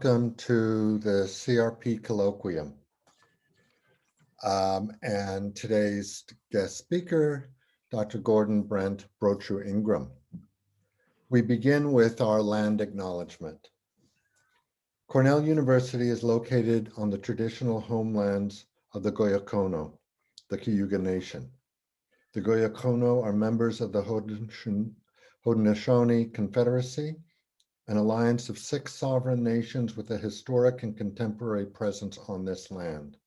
Welcome to the CRP colloquium. And today's guest speaker, Dr. Gordon Brent Brochu Ingram. We begin with our land acknowledgement. Cornell University is located on the traditional homelands of the Goyakono, the Cayuga Nation. The Goyakono are members of the Haudenosaunee Confederacy, an alliance of 6 sovereign nations with a historic and contemporary presence on this land.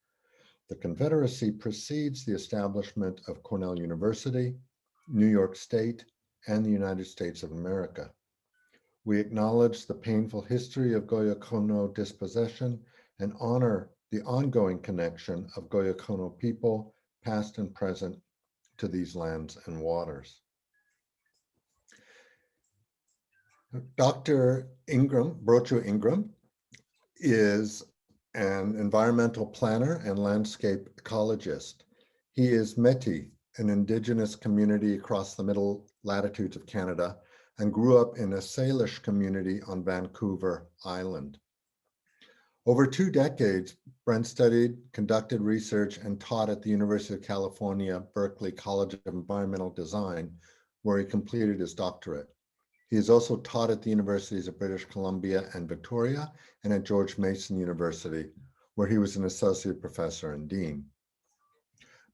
The Confederacy precedes the establishment of Cornell University, New York State, and the United States of America. We acknowledge the painful history of Goyakono dispossession and honor the ongoing connection of Goyakono people, past and present, to these lands and waters. Dr. Ingram, Brochu Ingram, is an environmental planner and landscape ecologist. He is Métis, an indigenous community across the middle latitudes of Canada, and grew up in a Salish community on Vancouver Island. Over 2 decades, Brent studied, conducted research, and taught at the University of California, Berkeley College of Environmental Design, where he completed his doctorate. He has also taught at the Universities of British Columbia and Victoria and at George Mason University, where he was an associate professor and dean.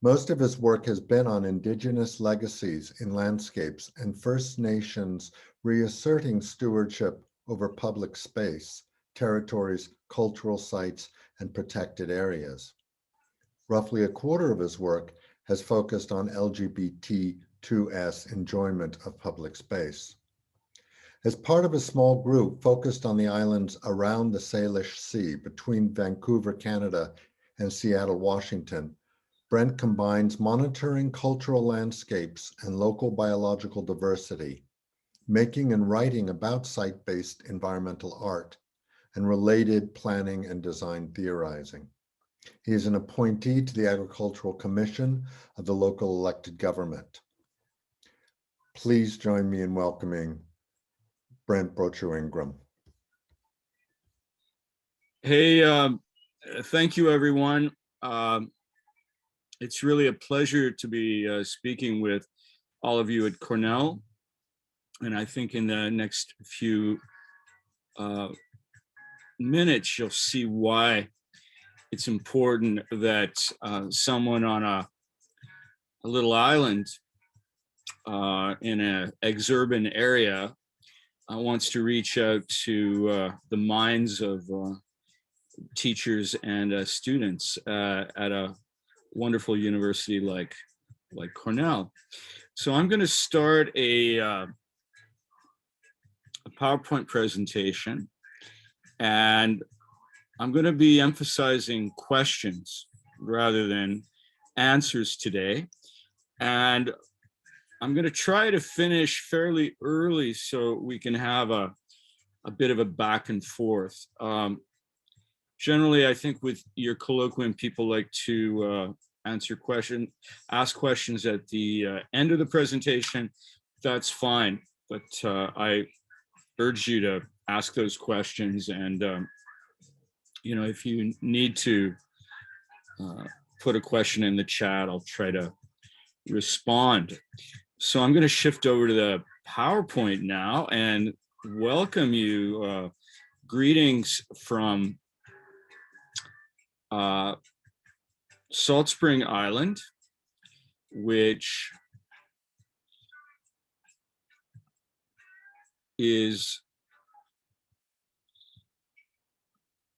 Most of his work has been on indigenous legacies in landscapes and First Nations reasserting stewardship over public space, territories, cultural sites, and protected areas. Roughly a quarter of his work has focused on LGBTQ2S enjoyment of public space. As part of a small group focused on the islands around the Salish Sea between Vancouver, Canada, and Seattle, Washington, Brent combines monitoring cultural landscapes and local biological diversity, making and writing about site-based environmental art, and related planning and design theorizing. He is an appointee to the Agricultural Commission of the local elected government. Please join me in welcoming Brent Brochu Ingram. Hey, thank you, everyone. It's really a pleasure to be speaking with all of you at Cornell. And I think in the next few minutes, you'll see why it's important that someone on a little island in an exurban area wants to reach out to the minds of teachers and students at a wonderful university like Cornell. So I'm going to start a PowerPoint presentation, and I'm going to be emphasizing questions rather than answers today. And I'm going to try to finish fairly early so we can have a bit of a back and forth. Generally, I think with your colloquium, people like to ask questions at the end of the presentation. That's fine, but I urge you to ask those questions. And if you need to put a question in the chat, I'll try to respond. So I'm going to shift over to the PowerPoint now and welcome you. Greetings from Salt Spring Island, which is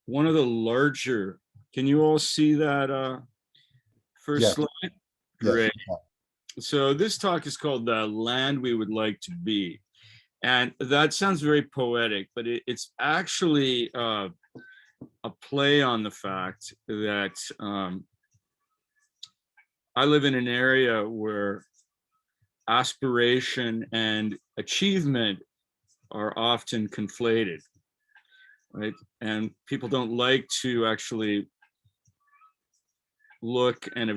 one of the larger. Can you all see that first slide? Yes. Great. So this talk is called The Land We Would Like to Be. And that sounds very poetic, but it's actually a play on the fact that I live in an area where aspiration and achievement are often conflated, right? And people don't like to actually look at and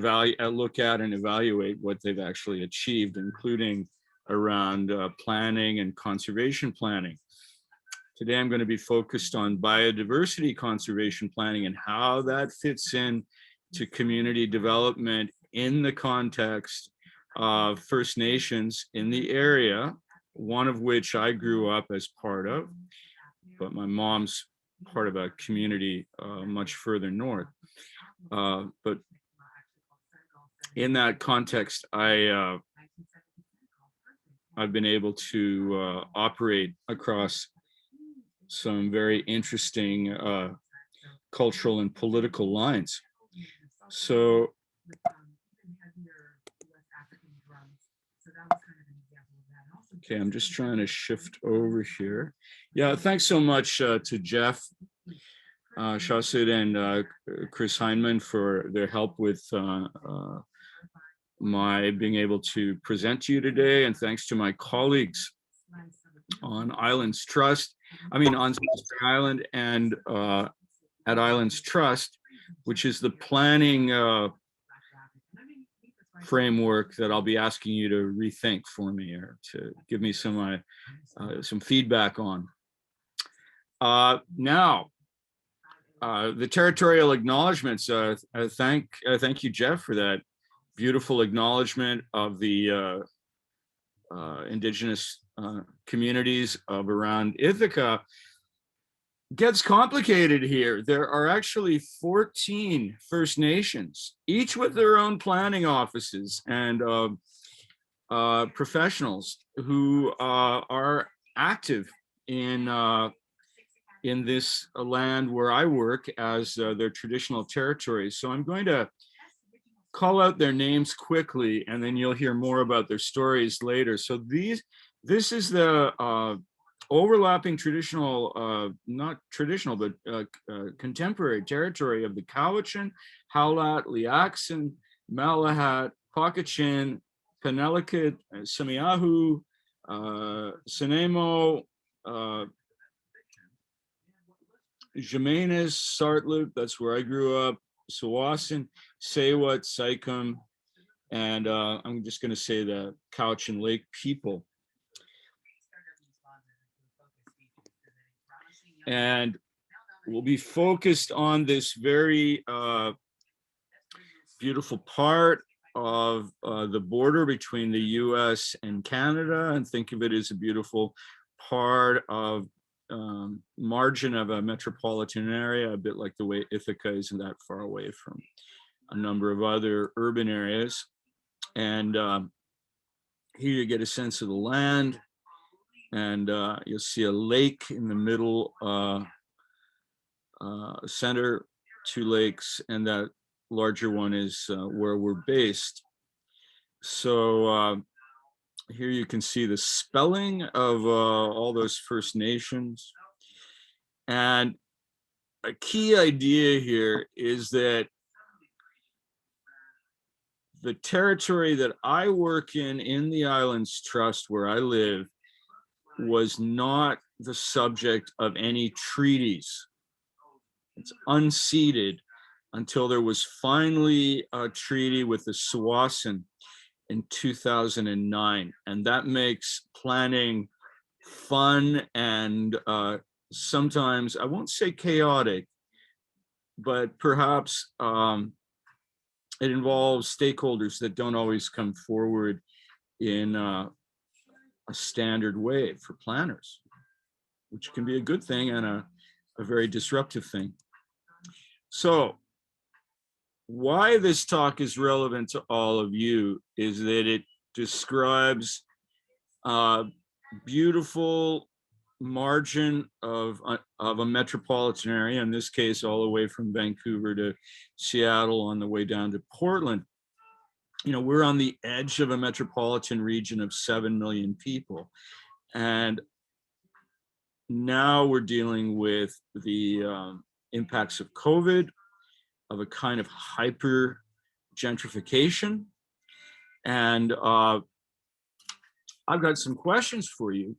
evaluate what they've actually achieved, including around planning and conservation planning. Today, I'm going to be focused on biodiversity conservation planning and how that fits in to community development in the context of First Nations in the area, one of which I grew up as part of, but my mom's part of a community much further north. But in that context, I've been able to operate across some very interesting cultural and political lines. So, okay, I'm just trying to shift over here. Yeah, thanks so much to Jeff, Shasud, and Chris Heineman for their help with my being able to present to you today. And thanks to my colleagues on Islands Trust, on Island and at Islands Trust, which is the planning framework that I'll be asking you to rethink for me or to give me some feedback on. Now, the territorial acknowledgements. Thank you, Jeff, for that beautiful acknowledgement of the indigenous communities of around Ithaca. Gets complicated here. There are actually 14 First Nations, each with their own planning offices and professionals who are active in this land where I work as their traditional territories. So I'm going to call out their names quickly, and then you'll hear more about their stories later. So this is the overlapping traditional, not traditional, but contemporary territory of the Cowichan, Howlett, Liaxin, Malahat, Pocatchin, Penelakut, Semiahu, Senemo, Jimenez, Sartlut, that's where I grew up, Sawasan, Saywat, Saikum, and I'm just going to say the Cowichan Lake people. And we'll be focused on this very beautiful part of the border between the US and Canada, and think of it as a beautiful part of margin of a metropolitan area, a bit like the way Ithaca isn't that far away from a number of other urban areas. And here you get a sense of the land. And you'll see a lake in the middle center, 2 lakes, and that larger one is where we're based. So here you can see the spelling of all those First Nations. And a key idea here is that the territory that I work in the Islands Trust, where I live, was not the subject of any treaties. It's unceded until there was finally a treaty with the Sawasan in 2009. And that makes planning fun and sometimes, I won't say chaotic, but perhaps it involves stakeholders that don't always come forward in a standard way for planners, which can be a good thing and a very disruptive thing. So why this talk is relevant to all of you is that it describes a beautiful margin of a metropolitan area, in this case, all the way from Vancouver to Seattle on the way down to Portland. You know, we're on the edge of a metropolitan region of 7 million people. And now we're dealing with the impacts of COVID, of a kind of hyper gentrification. And I've got some questions for you.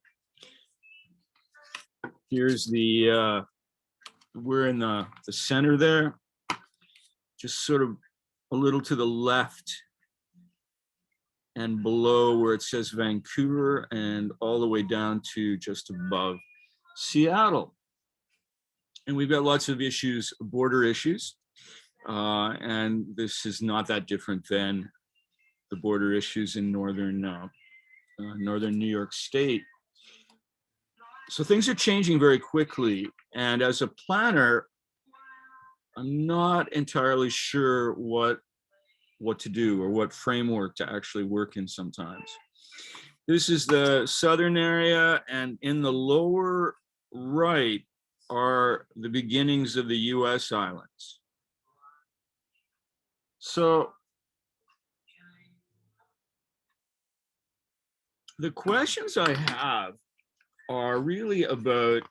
Here's the, we're in the center there, just sort of a little to the left and below where it says Vancouver, and all the way down to just above Seattle. And we've got lots of issues, border issues. And this is not that different than the border issues in northern New York State. So things are changing very quickly. And as a planner, I'm not entirely sure what to do or what framework to actually work in sometimes. This is the southern area, and in the lower right are the beginnings of the US islands. So the questions I have are really about,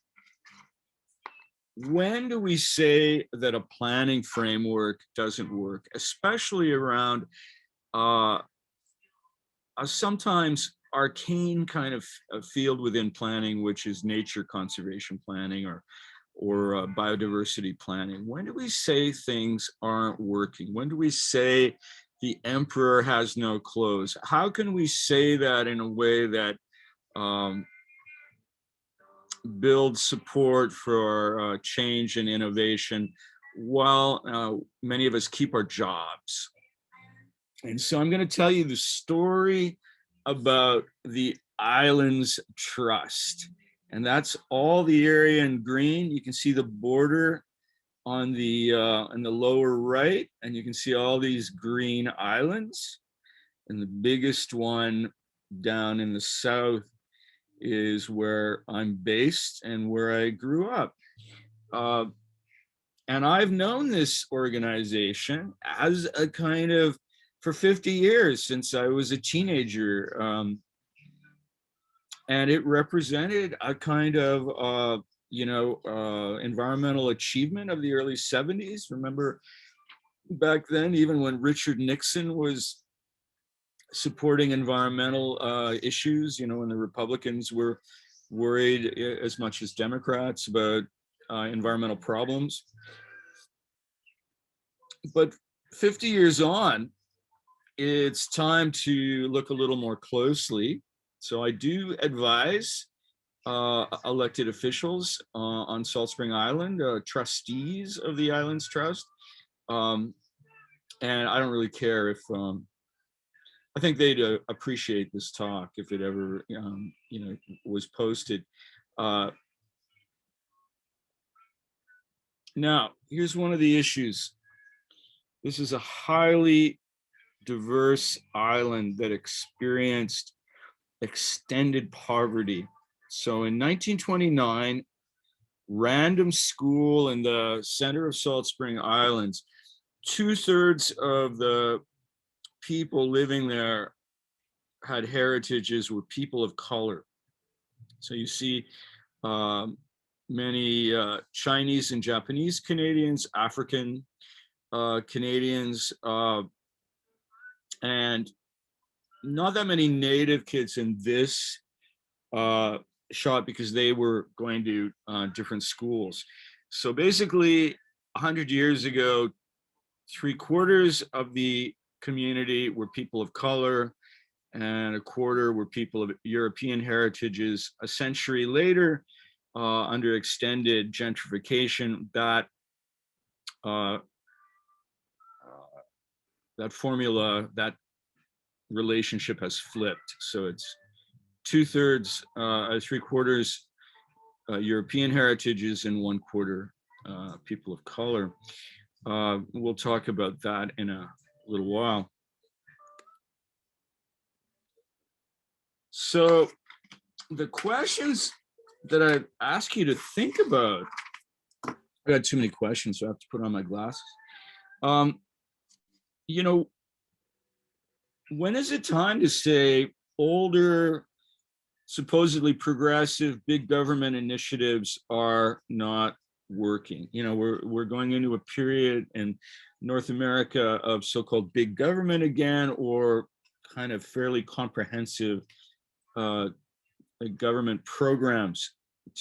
when do we say that a planning framework doesn't work, especially around a sometimes arcane kind of a field within planning, which is nature conservation planning or biodiversity planning. When do we say things aren't working? When do we say the emperor has no clothes? How can we say that in a way that builds support for change and innovation while many of us keep our jobs? And so I'm going to tell you the story about the Islands Trust. And that's all the area in green. You can see the border on the lower right, and you can see all these green islands. And the biggest one down in the south is where I'm based and where I grew up. And I've known this organization as a kind of, for 50 years, since I was a teenager. And it represented a kind of, environmental achievement of the early 70s. Remember back then, even when Richard Nixon was supporting environmental issues, when the Republicans were worried as much as Democrats about environmental problems. But 50 years on, it's time to look a little more closely. So I do advise elected officials on Salt Spring Island, trustees of the Islands Trust. And I don't really care if, I think they'd appreciate this talk if it ever, was posted. Now, here's one of the issues. This is a highly diverse island that experienced extended poverty. So in 1929, random school in the center of Salt Spring Islands, 2/3 of the people living there had heritages, were people of color. So you see many Chinese and Japanese Canadians, African Canadians, and not that many Native kids in this shot because they were going to different schools. So basically 100 years ago, 3/4 of the community were people of color and 1/4 were people of European heritages. A century later, under extended gentrification, that formula, that relationship has flipped. So it's 2/3, 3/4 European heritages and 1/4 people of color. We'll talk about that in a little while. So the questions that I ask you to think about, I got too many questions, so I have to put on my glasses. When is it time to say older, supposedly progressive, big government initiatives are not working? We're going into a period in North America of so-called big government again, or kind of fairly comprehensive government programs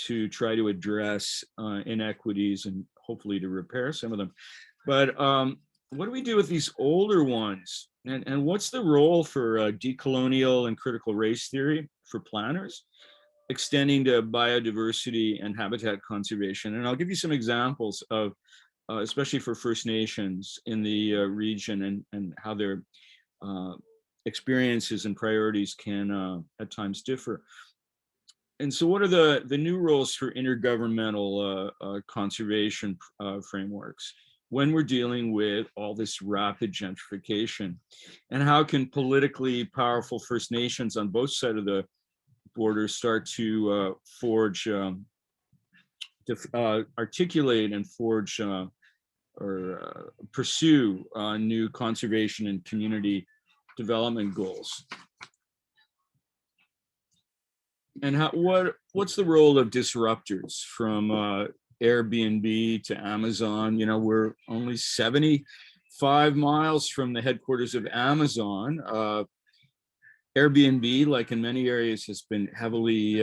to try to address inequities and hopefully to repair some of them. But what do we do with these older ones? And what's the role for decolonial and critical race theory for planners? extending to biodiversity and habitat conservation. And I'll give you some examples of, especially for First Nations in the region, and how their experiences and priorities can at times differ. And so what are the new roles for intergovernmental conservation frameworks when we're dealing with all this rapid gentrification? And how can politically powerful First Nations on both sides of the border start to forge, articulate and forge or pursue new conservation and community development goals? And what's the role of disruptors, from Airbnb to Amazon? You know, we're only 75 miles from the headquarters of Amazon. Airbnb, like in many areas, has been heavily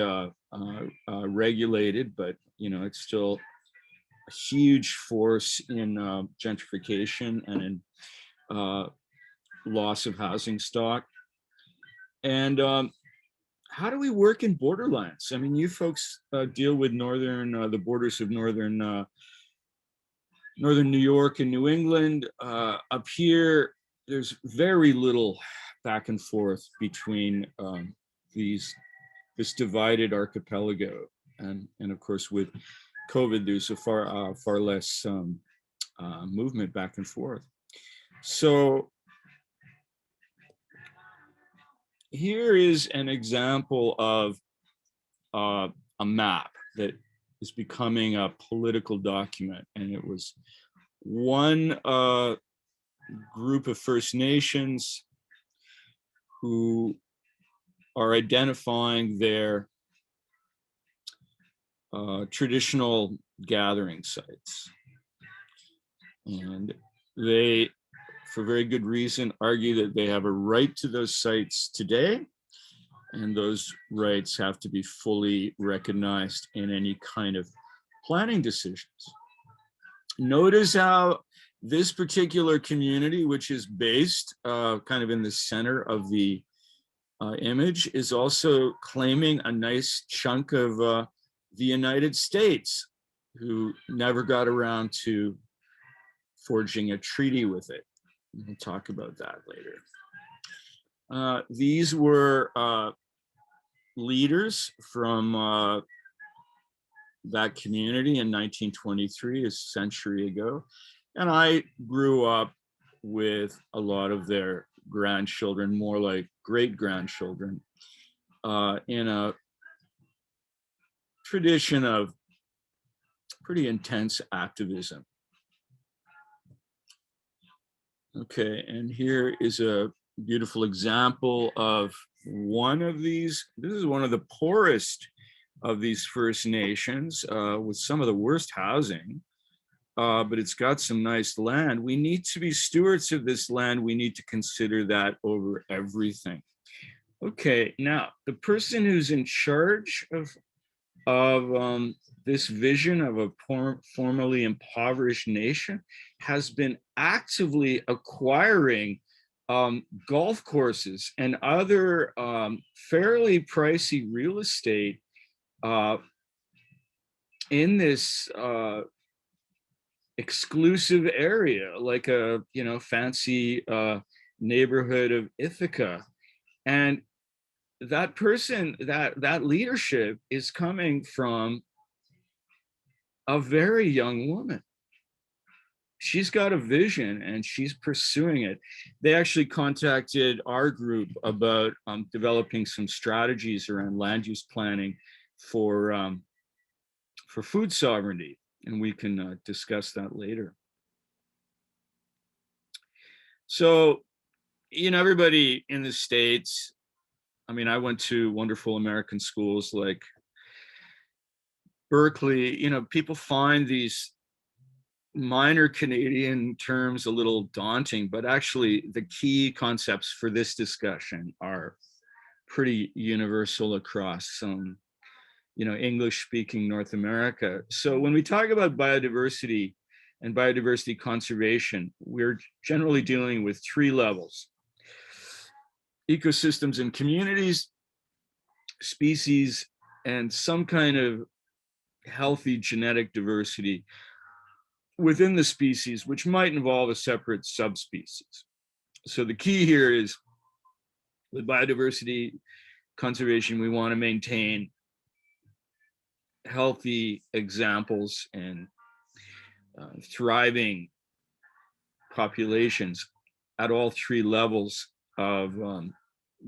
regulated, but you know, it's still a huge force in gentrification and in loss of housing stock. And how do we work in borderlands? I mean, you folks deal with the borders of northern New York and New England. Up here, there's very little back and forth between this divided archipelago, and of course with COVID, there's a far less movement back and forth. So here is an example of a map that is becoming a political document, and it was one group of First Nations who are identifying their traditional gathering sites. And they, for very good reason, argue that they have a right to those sites today, and those rights have to be fully recognized in any kind of planning decisions. Notice how this particular community, which is based kind of in the center of the image, is also claiming a nice chunk of the United States, who never got around to forging a treaty with it. We'll talk about that later. These were leaders from that community in 1923, a century ago. And I grew up with a lot of their grandchildren, more like great-grandchildren, in a tradition of pretty intense activism. Okay, and here is a beautiful example of one of these. This is one of the poorest of these First Nations, with some of the worst housing, but it's got some nice land. We need to be stewards of this land. We need to consider that over everything. Okay, now the person who's in charge of this vision of a formerly impoverished nation has been actively acquiring golf courses and other fairly pricey real estate in this exclusive area, like a fancy neighborhood of Ithaca. And that person, that leadership is coming from a very young woman. She's got a vision and she's pursuing it. They actually contacted our group about developing some strategies around land use planning for food sovereignty, and we can discuss that later. So, everybody in the States, I mean, I went to wonderful American schools like Berkeley. People find these minor Canadian terms a little daunting, but actually the key concepts for this discussion are pretty universal across English-speaking North America. So when we talk about biodiversity and biodiversity conservation, we're generally dealing with three levels: ecosystems and communities, species and some kind of healthy genetic diversity within the species, which might involve a separate subspecies. So the key here is with biodiversity conservation, we want to maintain healthy examples and thriving populations at all three levels of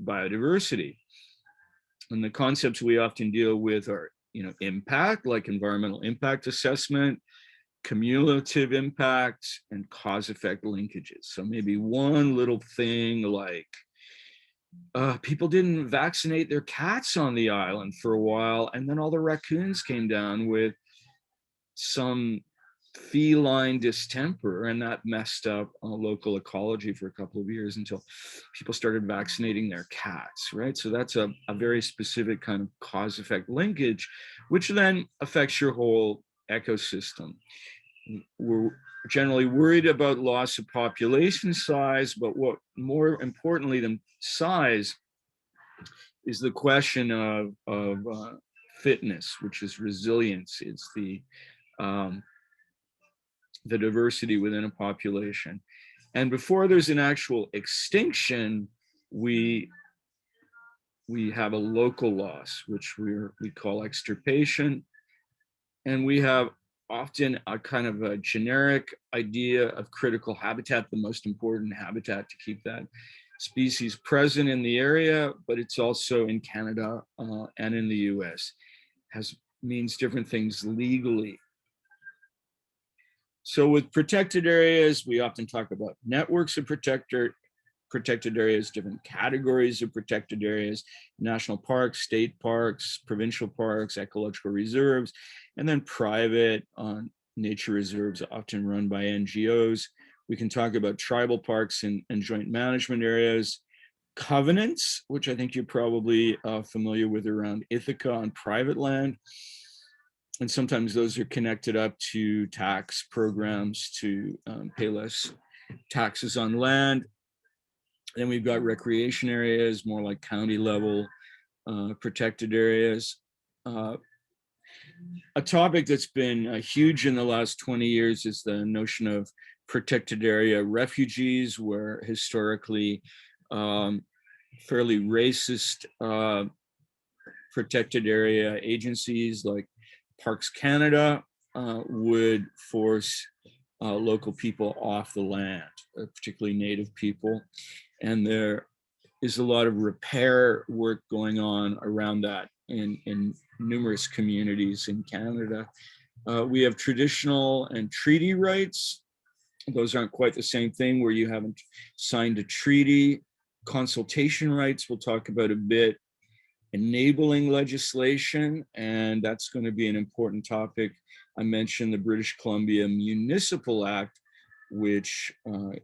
biodiversity. And the concepts we often deal with are, impact, like environmental impact assessment, cumulative impacts, and cause-effect linkages. So maybe one little thing like people didn't vaccinate their cats on the island for a while, and then all the raccoons came down with some feline distemper, and that messed up local ecology for a couple of years until people started vaccinating their cats, right? So that's a very specific kind of cause-effect linkage, which then affects your whole ecosystem. We're generally worried about loss of population size, but what more importantly than size is the question of fitness, which is resilience. It's the diversity within a population. And before there's an actual extinction, we have a local loss, which we call extirpation. And we have often a kind of a generic idea of critical habitat, the most important habitat to keep that species present in the area, but it's also in Canada and in the US, means different things legally. So with protected areas, we often talk about networks of protected areas, different categories of protected areas, national parks, state parks, provincial parks, ecological reserves, and then private nature reserves often run by NGOs. We can talk about tribal parks and joint management areas, covenants, which I think you're probably familiar with around Ithaca on private land. And sometimes those are connected up to tax programs to pay less taxes on land. Then we've got recreation areas, more like county level protected areas. A topic that's been huge in the last 20 years is the notion of protected area refugees, where historically fairly racist protected area agencies like Parks Canada would force local people off the land, particularly Native people. And there is a lot of repair work going on around that in numerous communities in Canada. We have traditional and treaty rights. Those aren't quite the same thing where you haven't signed a treaty. Consultation rights, we'll talk about a bit. Enabling legislation, and that's going to be an important topic. I mentioned the British Columbia Municipal Act, which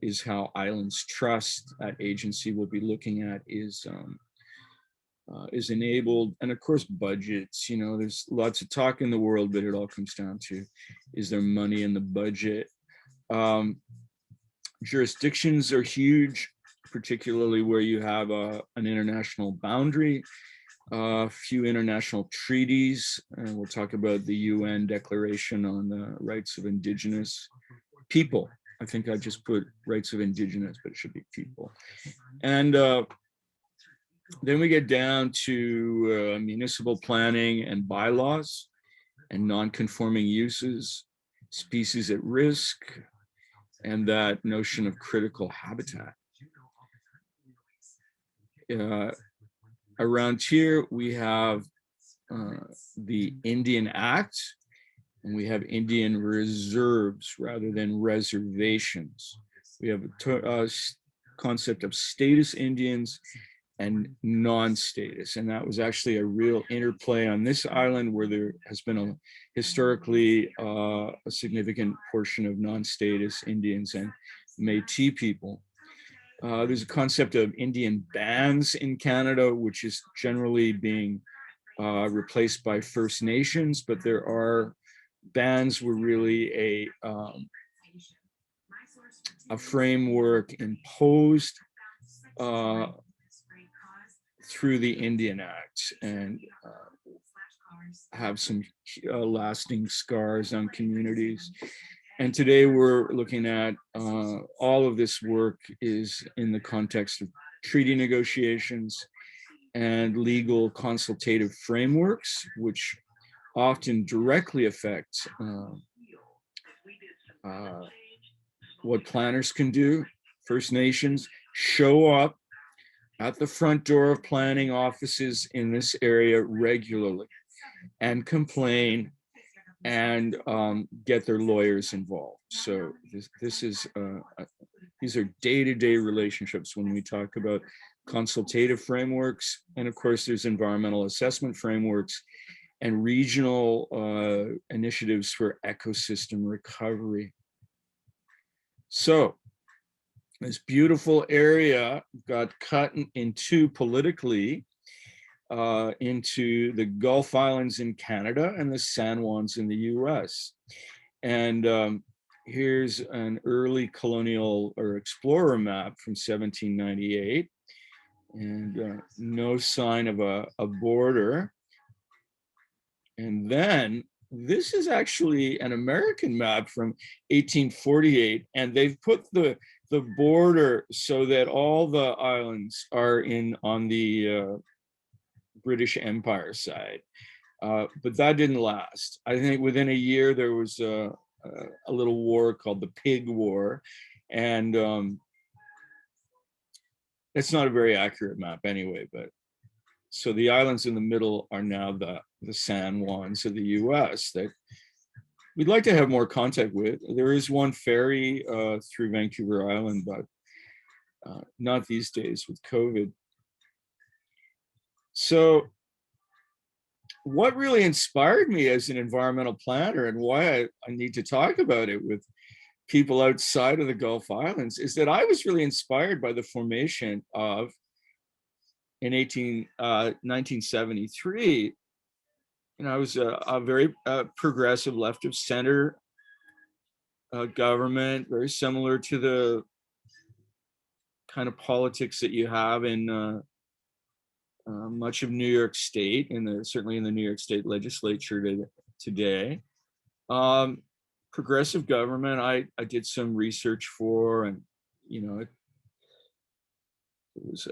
is how Islands Trust, that agency we'll be looking at, is enabled. And of course, budgets. There's lots of talk in the world, but it all comes down to, is there money in the budget? Jurisdictions are huge, particularly where you have an international boundary. Few international treaties, and we'll talk about the UN Declaration on the Rights of Indigenous People. I think I just put Rights of Indigenous, but it should be people. And then we get down to municipal planning and bylaws and non-conforming uses, species at risk, and that notion of critical habitat. Around here, we have the Indian Act, and we have Indian reserves rather than reservations. We have a concept of status Indians and non-status, and that was actually a real interplay on this island, where there has been historically a significant portion of non-status Indians and Métis people. There's a concept of Indian bands in Canada, which is generally being replaced by First Nations, but there are bands were really a framework imposed through the Indian Act. And have some lasting scars on communities. And today we're looking at all of this work is in the context of treaty negotiations and legal consultative frameworks, which often directly affect what planners can do. First Nations show up at the front door of planning offices in this area regularly and complain and get their lawyers involved. So this is these are day-to-day relationships when we talk about consultative frameworks. And of course, there's environmental assessment frameworks and regional initiatives for ecosystem recovery. So this beautiful area got cut in two politically into the Gulf Islands in Canada and the San Juans in the US. And here's an early colonial or explorer map from 1798, and no sign of a border. And then this is actually an American map from 1848, and they've put the border so that all the islands are on the British Empire side. But that didn't last. I think within a year there was a little war called the Pig War, and it's not a very accurate map anyway. But so the islands in the middle are now the San Juans of the U.S. that we'd like to have more contact with. There is one ferry through Vancouver Island, but not these days with COVID. So what really inspired me as an environmental planner, and why I need to talk about it with people outside of the Gulf Islands, is that I was really inspired by the formation of, in 1973, I was a very progressive left of center government, very similar to the kind of politics that you have in much of New York State, and certainly in the New York State legislature today. Progressive government, I did some research for, and it was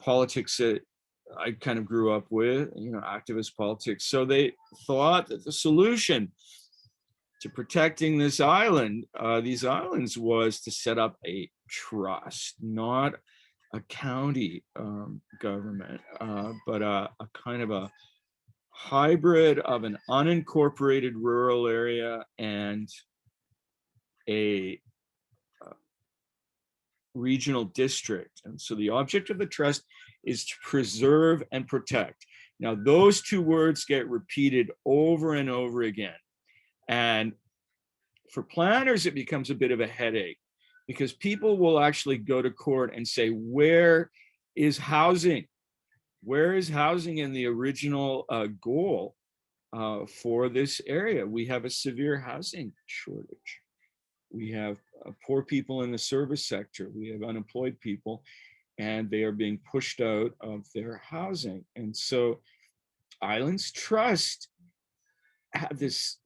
politics that I kind of grew up with, activist politics. So they thought that the solution to protecting these islands was to set up a trust, not a county government, but a kind of a hybrid of an unincorporated rural area and a regional district. And so the object of the trust is to preserve and protect. Now, those two words get repeated over and over again. And for planners, it becomes a bit of a headache, because people will actually go to court and say, where is housing? Where is housing in the original goal for this area? We have a severe housing shortage. We have poor people in the service sector. We have unemployed people, and they are being pushed out of their housing. And so Islands Trust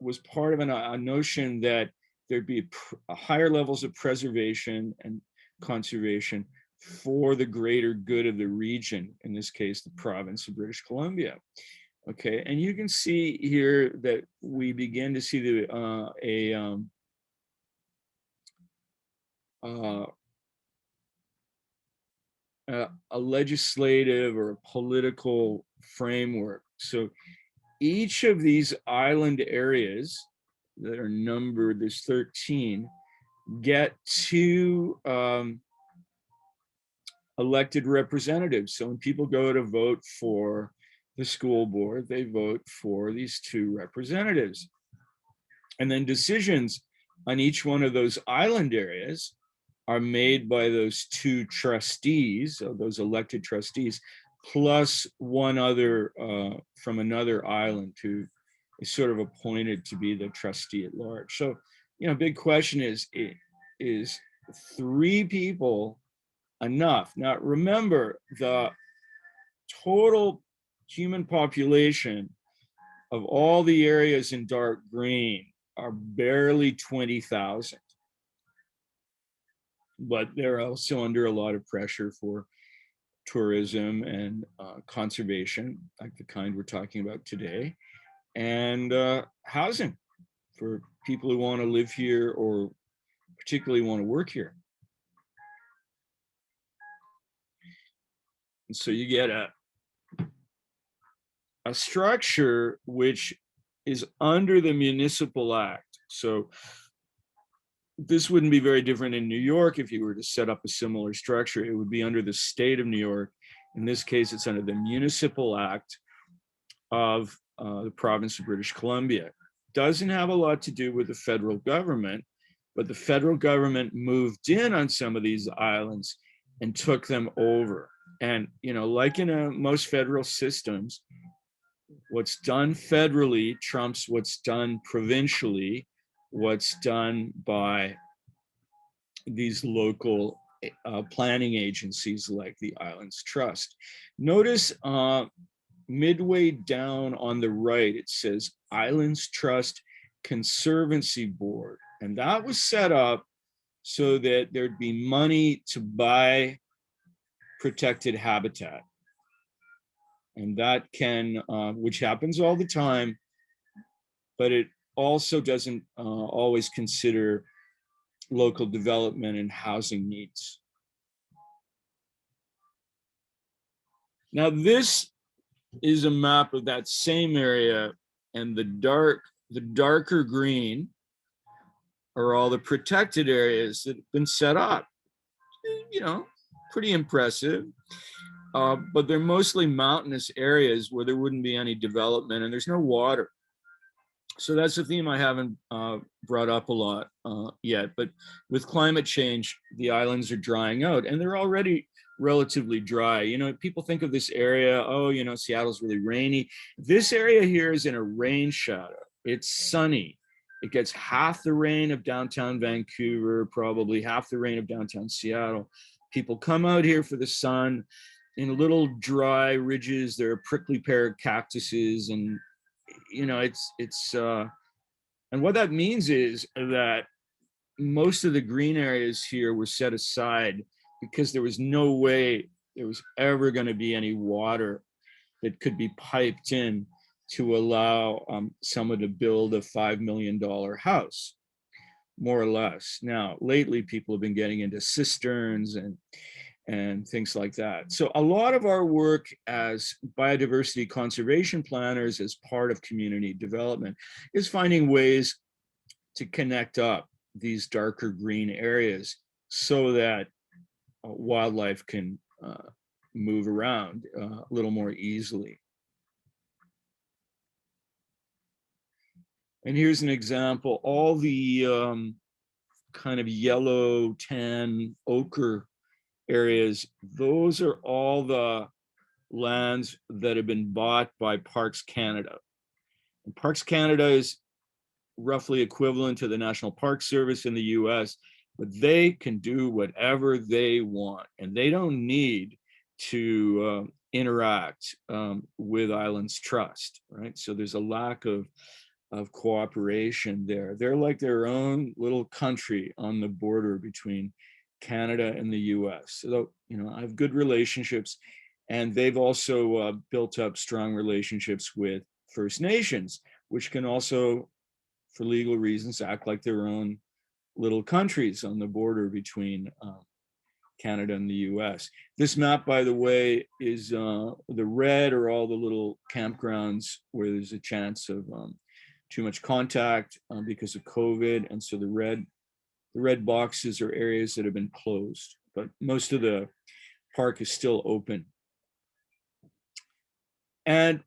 was part of a notion that there'd be higher levels of preservation and conservation for the greater good of the region, in this case, the province of British Columbia. Okay, and you can see here that we begin to see a legislative or a political framework. So each of these island areas that are numbered, there's 13, get two elected representatives. So when people go to vote for the school board, they vote for these two representatives. And then decisions on each one of those island areas are made by those two trustees, so those elected trustees, plus one other from another island who is sort of appointed to be the trustee at large. So, big question is 3 people enough? Now, remember, the total human population of all the areas in dark green are barely 20,000. But they're also under a lot of pressure for tourism and conservation, like the kind we're talking about today, and housing for people who want to live here or particularly want to work here. And so you get a structure which is under the Municipal Act. So this wouldn't be very different in New York if you were to set up a similar structure. It would be under the state of New York. In this case, it's under the Municipal Act of the province of British Columbia. Doesn't have a lot to do with the federal government, but the federal government moved in on some of these islands and took them over. And, you know, like in most federal systems, what's done federally trumps what's done provincially, what's done by these local planning agencies like the Islands Trust. Notice midway down on the right, it says Islands Trust Conservancy Board. And that was set up so that there'd be money to buy protected habitat. And that can, which happens all the time, but it also doesn't always consider local development and housing needs. Now, this is a map of that same area, and the darker green are all the protected areas that have been set up. You know, pretty impressive. But they're mostly mountainous areas where there wouldn't be any development and there's no water. So that's a theme I haven't brought up a lot yet, but with climate change, the islands are drying out and they're already relatively dry. You know, people think of this area, oh, you know, Seattle's really rainy. This area here is in a rain shadow. It's sunny. It gets half the rain of downtown Vancouver, probably half the rain of downtown Seattle. People come out here for the sun. In little dry ridges, there are prickly pear cactuses, and you know, and what that means is that most of the green areas here were set aside because there was no way there was ever going to be any water that could be piped in to allow someone to build a $5 million house, more or less. Now, lately, people have been getting into cisterns and things like that. So a lot of our work as biodiversity conservation planners as part of community development is finding ways to connect up these darker green areas so that wildlife can move around a little more easily. And here's an example. All the kind of yellow, tan, ochre areas, those are all the lands that have been bought by Parks Canada. And Parks Canada is roughly equivalent to the National Park Service in the US, but they can do whatever they want and they don't need to interact with Islands Trust, right? So there's a lack of cooperation there. They're like their own little country on the border between Canada and the US. So, you know, I have good relationships, and they've also built up strong relationships with First Nations, which can also, for legal reasons, act like their own little countries on the border between Canada and the US. This map, by the way, is the red are all the little campgrounds where there's a chance of too much contact because of COVID. And so the red boxes are areas that have been closed, but most of the park is still open. And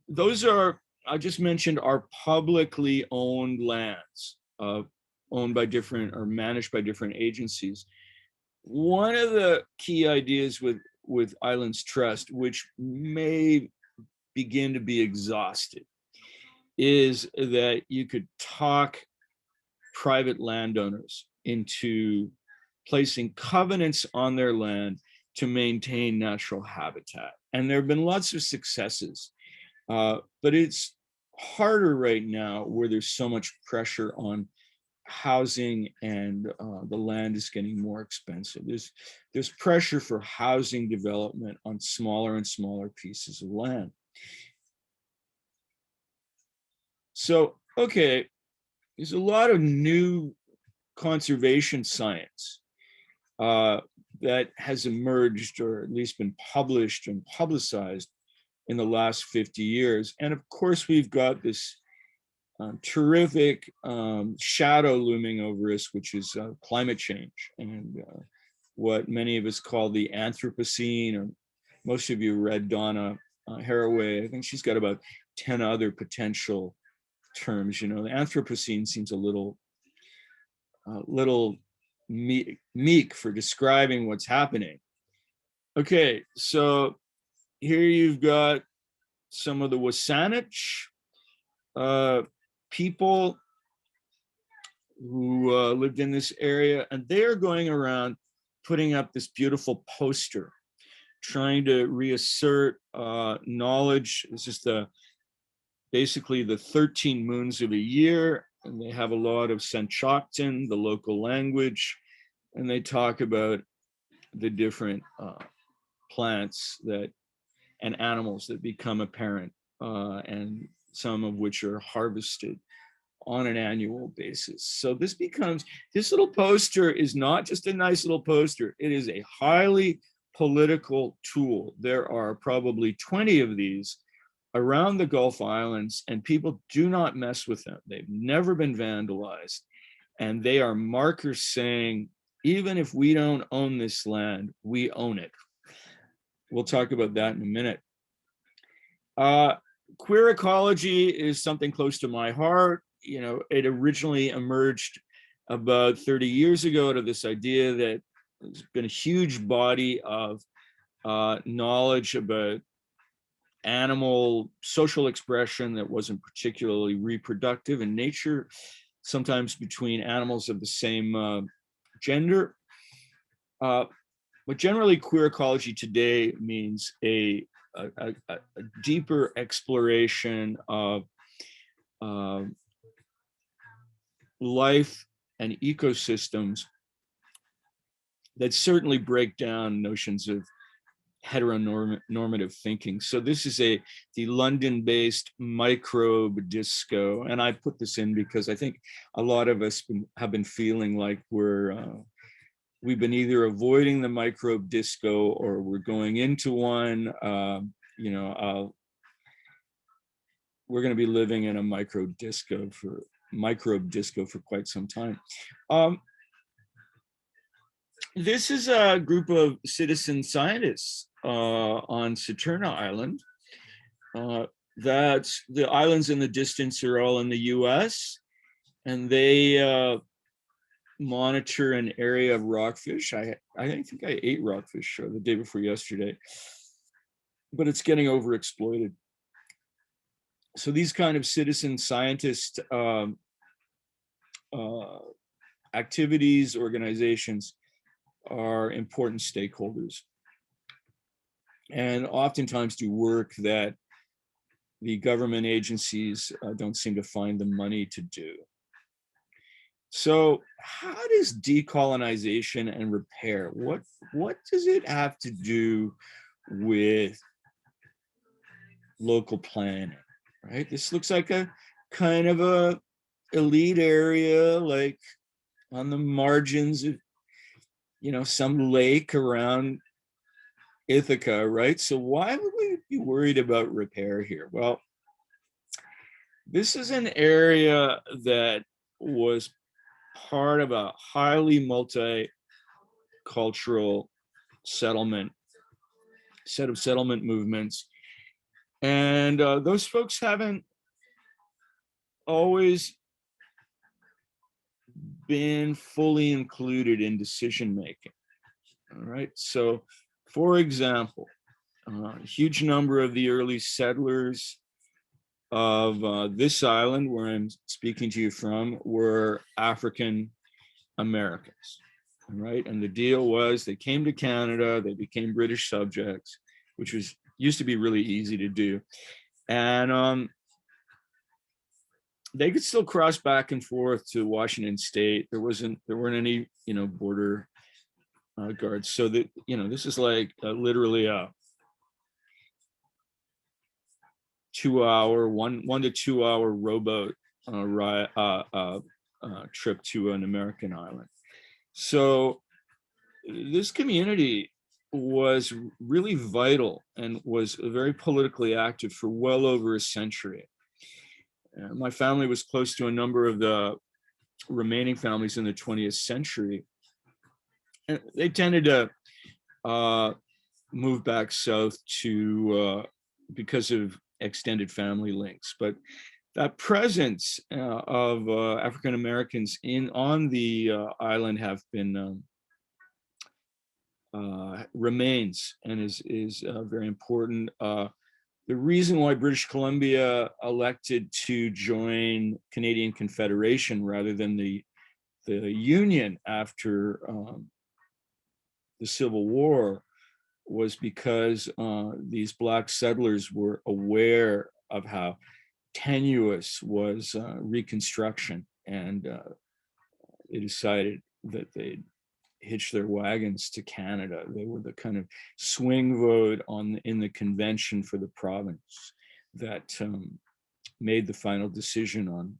those are, I just mentioned, are publicly owned lands, owned by different or managed by different agencies. One of the key ideas with Islands Trust, which may begin to be exhausted, is that you could talk private landowners into placing covenants on their land to maintain natural habitat. And there have been lots of successes But it's harder right now where there's so much pressure on housing and the land is getting more expensive. There's pressure for housing development on smaller and smaller pieces of land. So, okay, there's a lot of new conservation science that has emerged, or at least been published and publicized in the last 50 years. And of course, we've got this terrific shadow looming over us, which is climate change, and what many of us call the Anthropocene, or most of you read Donna Haraway. I think she's got about 10 other potential terms. You know, the Anthropocene seems a little meek for describing what's happening. Okay, so here you've got some of the Wasanich people who lived in this area, and they're going around putting up this beautiful poster, trying to reassert knowledge. It's just basically the 13 moons of a year, and they have a lot of Sanchakten, the local language, and they talk about the different plants that and animals that become apparent, and some of which are harvested on an annual basis. So this little poster is not just a nice little poster, it is a highly political tool. There are probably 20 of these around the Gulf Islands, and people do not mess with them. They've never been vandalized, and they are markers saying, even if we don't own this land, we own it. We'll talk about that in a minute. Queer ecology is something close to my heart. You know, it originally emerged about 30 years ago to this idea that there's been a huge body of knowledge about animal social expression that wasn't particularly reproductive in nature, sometimes between animals of the same gender. But generally, queer ecology today means a deeper exploration of life and ecosystems that certainly break down notions of heteronormative thinking. So this is the London-based microbe disco, and I put this in because I think a lot of us have been feeling like we've been either avoiding the microbe disco or we're going into one. We're going to be living in a microbe disco for quite some time. This is a group of citizen scientists on Saturna Island. That's the islands in the distance are all in the US, and they monitor an area of rockfish. I think I ate rockfish the day before yesterday, but it's getting overexploited. So these kind of citizen scientist activities, organizations are important stakeholders, and oftentimes do work that the government agencies don't seem to find the money to do. So how does decolonization and repair, what does it have to do with local planning, right? This looks like a kind of a elite area, like on the margins of, some lake around Ithaca, right? So why would we be worried about repair here? Well, this is an area that was part of a highly multicultural set of settlement movements. And those folks haven't always been fully included in decision making. All right. So, for example, a huge number of the early settlers of this island where I'm speaking to you from were African Americans. Right. And the deal was they came to Canada, they became British subjects, which used to be really easy to do. And they could still cross back and forth to Washington State. There weren't any, border guards. So that, this is like literally a 2 hour, 1 to 2 hour rowboat trip to an American island. So this community was really vital and was very politically active for well over a century. My family was close to a number of the remaining families in the 20th century. And they tended to move back south to because of extended family links. But that presence of African Americans on the island have been remains and is very important. The reason why British Columbia elected to join Canadian Confederation rather than the Union after the Civil War was because these Black settlers were aware of how tenuous was Reconstruction, and they decided that they'd hitch their wagons to Canada. They were the kind of swing vote in the convention for the province that made the final decision on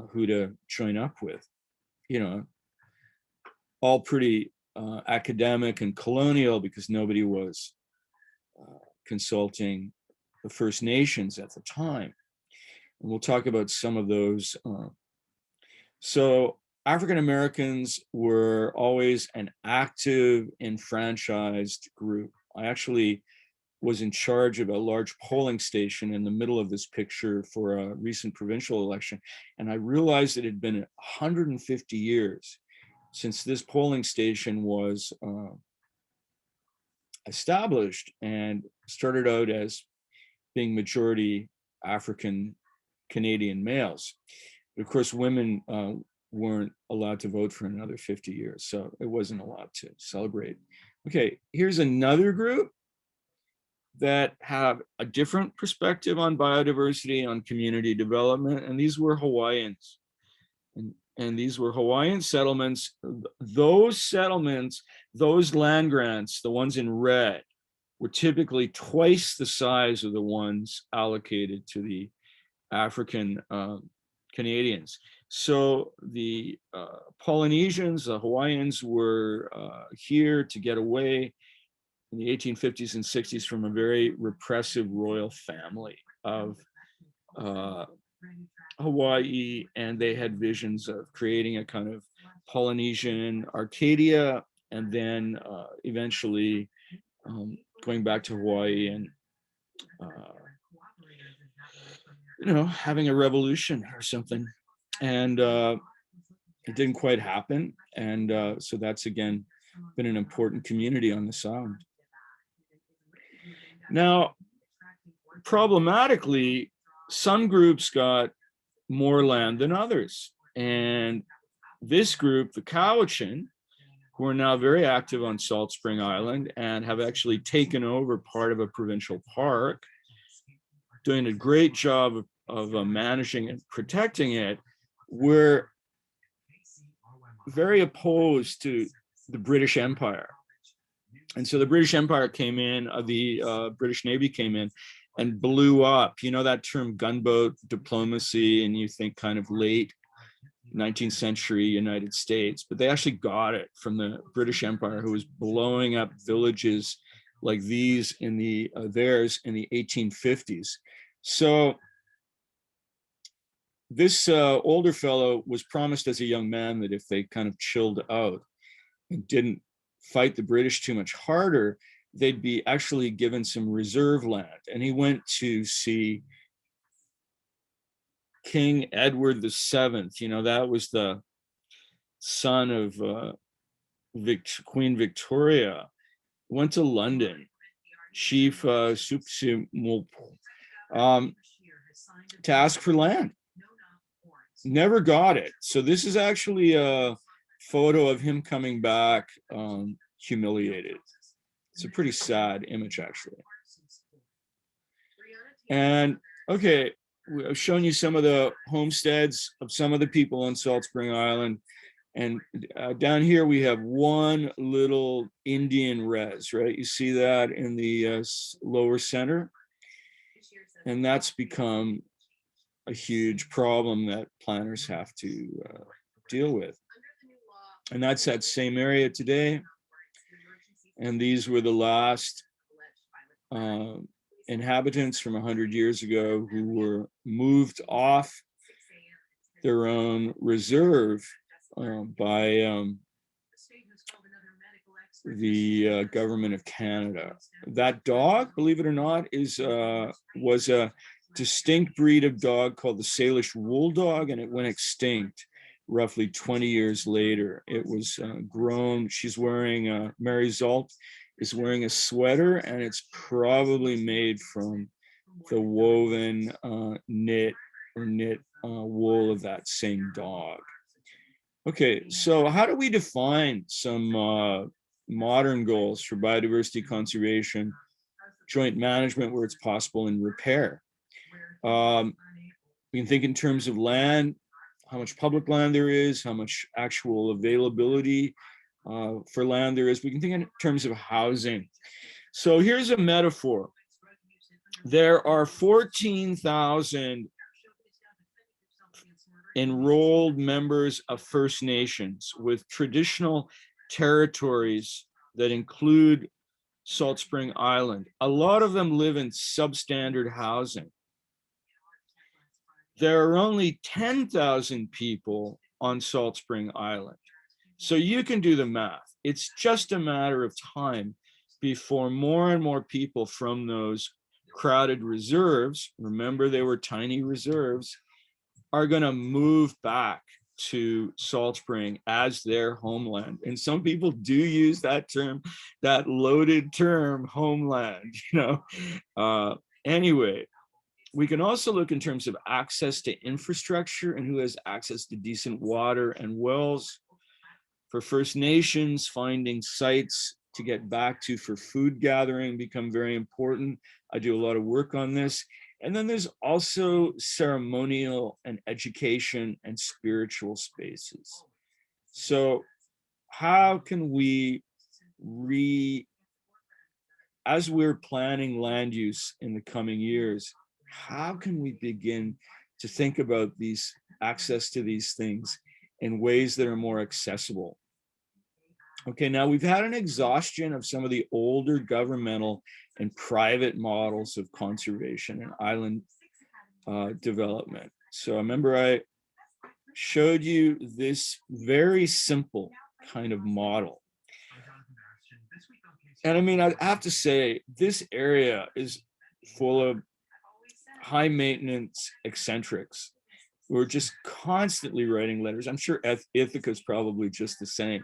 who to join up with. All pretty academic and colonial, because nobody was consulting the First Nations at the time. And we'll talk about some of those. So African Americans were always an active, enfranchised group. I actually was in charge of a large polling station in the middle of this picture for a recent provincial election. And I realized it had been 150 years since this polling station was established, and started out as being majority African Canadian males. But of course, women weren't allowed to vote for another 50 years. So it wasn't a lot to celebrate. Okay, here's another group that have a different perspective on biodiversity, on community development, and these were Hawaiians. And these were Hawaiian settlements. Those settlements, those land grants, the ones in red, were typically twice the size of the ones allocated to the African Canadians. So the Polynesians, the Hawaiians, were here to get away in the 1850s and 60s from a very repressive royal family of Hawaii, and they had visions of creating a kind of Polynesian Arcadia, and then eventually going back to Hawaii and having a revolution or something. And it didn't quite happen, and so that's again been an important community on this island. Now, problematically, some groups got more land than others. And this group, the Cowichan, who are now very active on Salt Spring Island and have actually taken over part of a provincial park, doing a great job of managing and protecting it, were very opposed to the British Empire. And so the British Empire came in, the British Navy came in and blew up, that term gunboat diplomacy, and you think kind of late 19th century United States, but they actually got it from the British Empire, who was blowing up villages like these in theirs in the 1850s. So this older fellow was promised as a young man that if they kind of chilled out and didn't fight the British too much harder, they'd be actually given some reserve land. And he went to see King Edward VII. That was the son of Queen Victoria. Went to London, Chief to ask for land. Never got it. So this is actually a photo of him coming back humiliated. It's a pretty sad image, actually. And okay, I've shown you some of the homesteads of some of the people on Salt Spring Island. And down here we have one little Indian res, right? You see that in the lower center. And that's become a huge problem that planners have to deal with. And that's that same area today. And these were the last inhabitants from 100 years ago who were moved off their own reserve by the government of Canada. That dog, believe it or not, was a distinct breed of dog called the Salish wool dog, and it went extinct roughly 20 years later. It was grown. She's wearing, Mary Zolt is wearing a sweater, and it's probably made from the woven knit wool of that same dog. Okay, so how do we define some modern goals for biodiversity conservation, joint management where it's possible, and repair? We can think in terms of land, how much public land there is, how much actual availability for land there is. We can think in terms of housing. So here's a metaphor. There are 14,000 enrolled members of First Nations with traditional territories that include Salt Spring Island. A lot of them live in substandard housing. There are only 10,000 people on Salt Spring Island. So you can do the math. It's just a matter of time before more and more people from those crowded reserves, remember they were tiny reserves, are going to move back to Salt Spring as their homeland. And some people do use that term, that loaded term, homeland, Anyway, we can also look in terms of access to infrastructure and who has access to decent water and wells. For First Nations, finding sites to get back to for food gathering become very important. I do a lot of work on this. And then there's also ceremonial and education and spiritual spaces. So how can we as we're planning land use in the coming years, how can we begin to think about these access to these things in ways that are more accessible? Okay, now we've had an exhaustion of some of the older governmental and private models of conservation and island development. So remember I showed you this very simple kind of model. And I mean, I have to say, this area is full of high maintenance eccentrics who are just constantly writing letters. I'm sure Ithaca is probably just the same.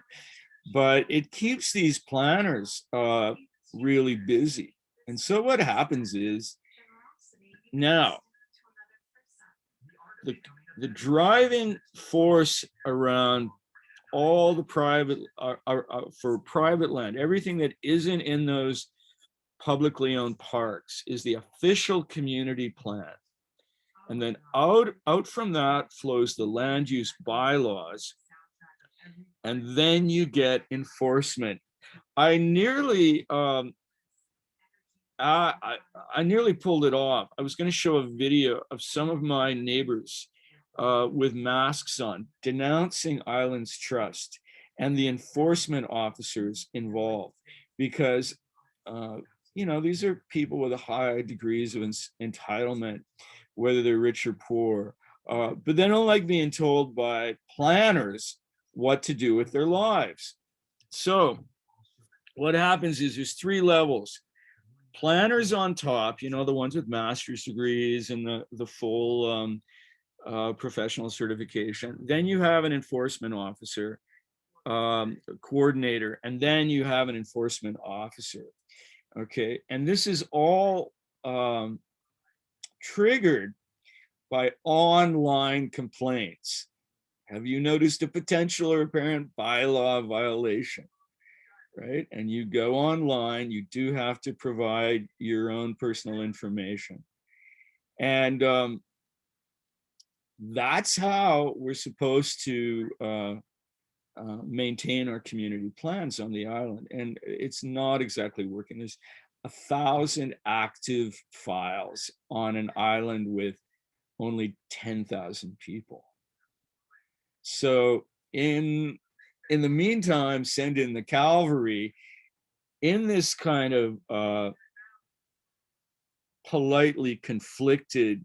But it keeps these planners really busy. And so what happens is now the driving force around all the private for private land, everything that isn't in those publicly owned parks, is the official community plan. And then out from that flows the land use bylaws. And then you get enforcement. I nearly pulled it off. I was going to show a video of some of my neighbors with masks on, denouncing Islands Trust and the enforcement officers involved, because these are people with a high degrees of entitlement, whether they're rich or poor, but they don't like being told by planners what to do with their lives. So what happens is there's three levels. Planners on top, the ones with master's degrees and the full professional certification. Then you have an enforcement officer, coordinator, and then you have an enforcement officer. Okay, and this is all triggered by online complaints. Have you noticed a potential or apparent bylaw violation? Right? And you go online, you do have to provide your own personal information. And that's how we're supposed to maintain our community plans on the island. And it's not exactly working. There's 1,000 active files on an island with only 10,000 people. So in the meantime, send in the cavalry in this kind of politely conflicted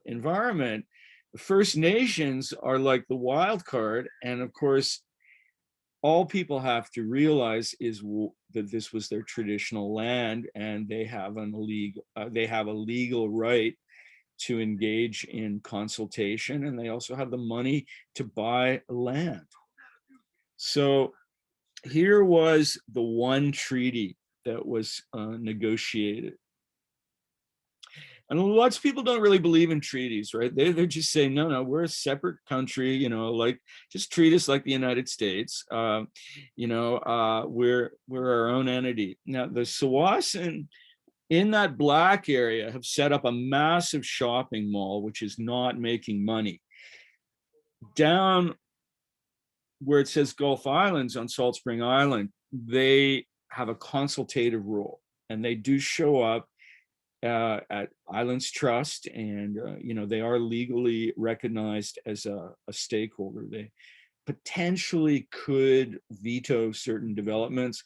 environment. The First Nations are like the wild card, and of course, all people have to realize is that this was their traditional land, and they have a legal right to engage in consultation, and they also have the money to buy land. So here was the one treaty that was negotiated. And lots of people don't really believe in treaties, right? They're just saying, no, we're a separate country, like just treat us like the United States. We're our own entity. Now, the Tsawwassen in that black area have set up a massive shopping mall, which is not making money. Down where it says Gulf Islands on Salt Spring Island, they have a consultative role, and they do show up at Islands Trust, and they are legally recognized as a stakeholder. They potentially could veto certain developments,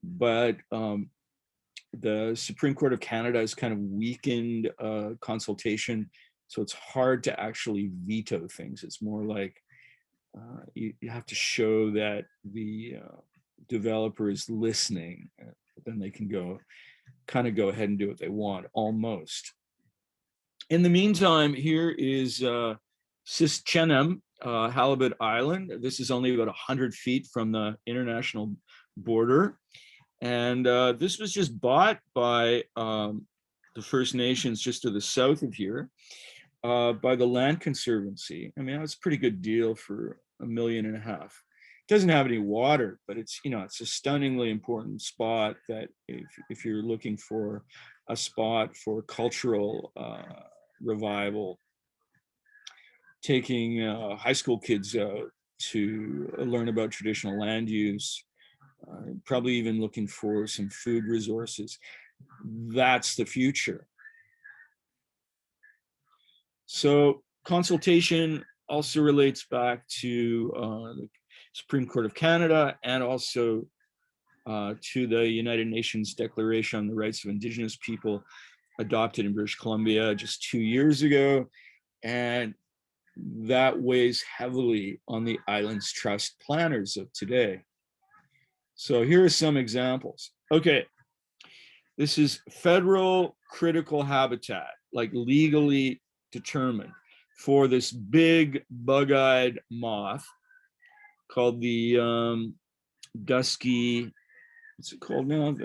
but the Supreme Court of Canada has kind of weakened consultation, so it's hard to actually veto things. It's more like you have to show that the developer is listening, but then they can go ahead and do what they want, almost. In the meantime, here is Chennam, Halibut Island. This is only about 100 feet from the international border. And this was just bought by the First Nations just to the south of here, by the Land Conservancy. I mean, that's a pretty good deal for $1.5 million. It doesn't have any water, but it's a stunningly important spot that if you're looking for a spot for cultural revival, taking high school kids to learn about traditional land use, probably even looking for some food resources, that's the future. So consultation also relates back to the Supreme Court of Canada, and also to the United Nations Declaration on the Rights of Indigenous People, adopted in British Columbia just 2 years ago. And that weighs heavily on the Islands Trust planners of today. So here are some examples. Okay, this is federal critical habitat, like legally determined, for this big bug-eyed moth called the dusky, what's it called now?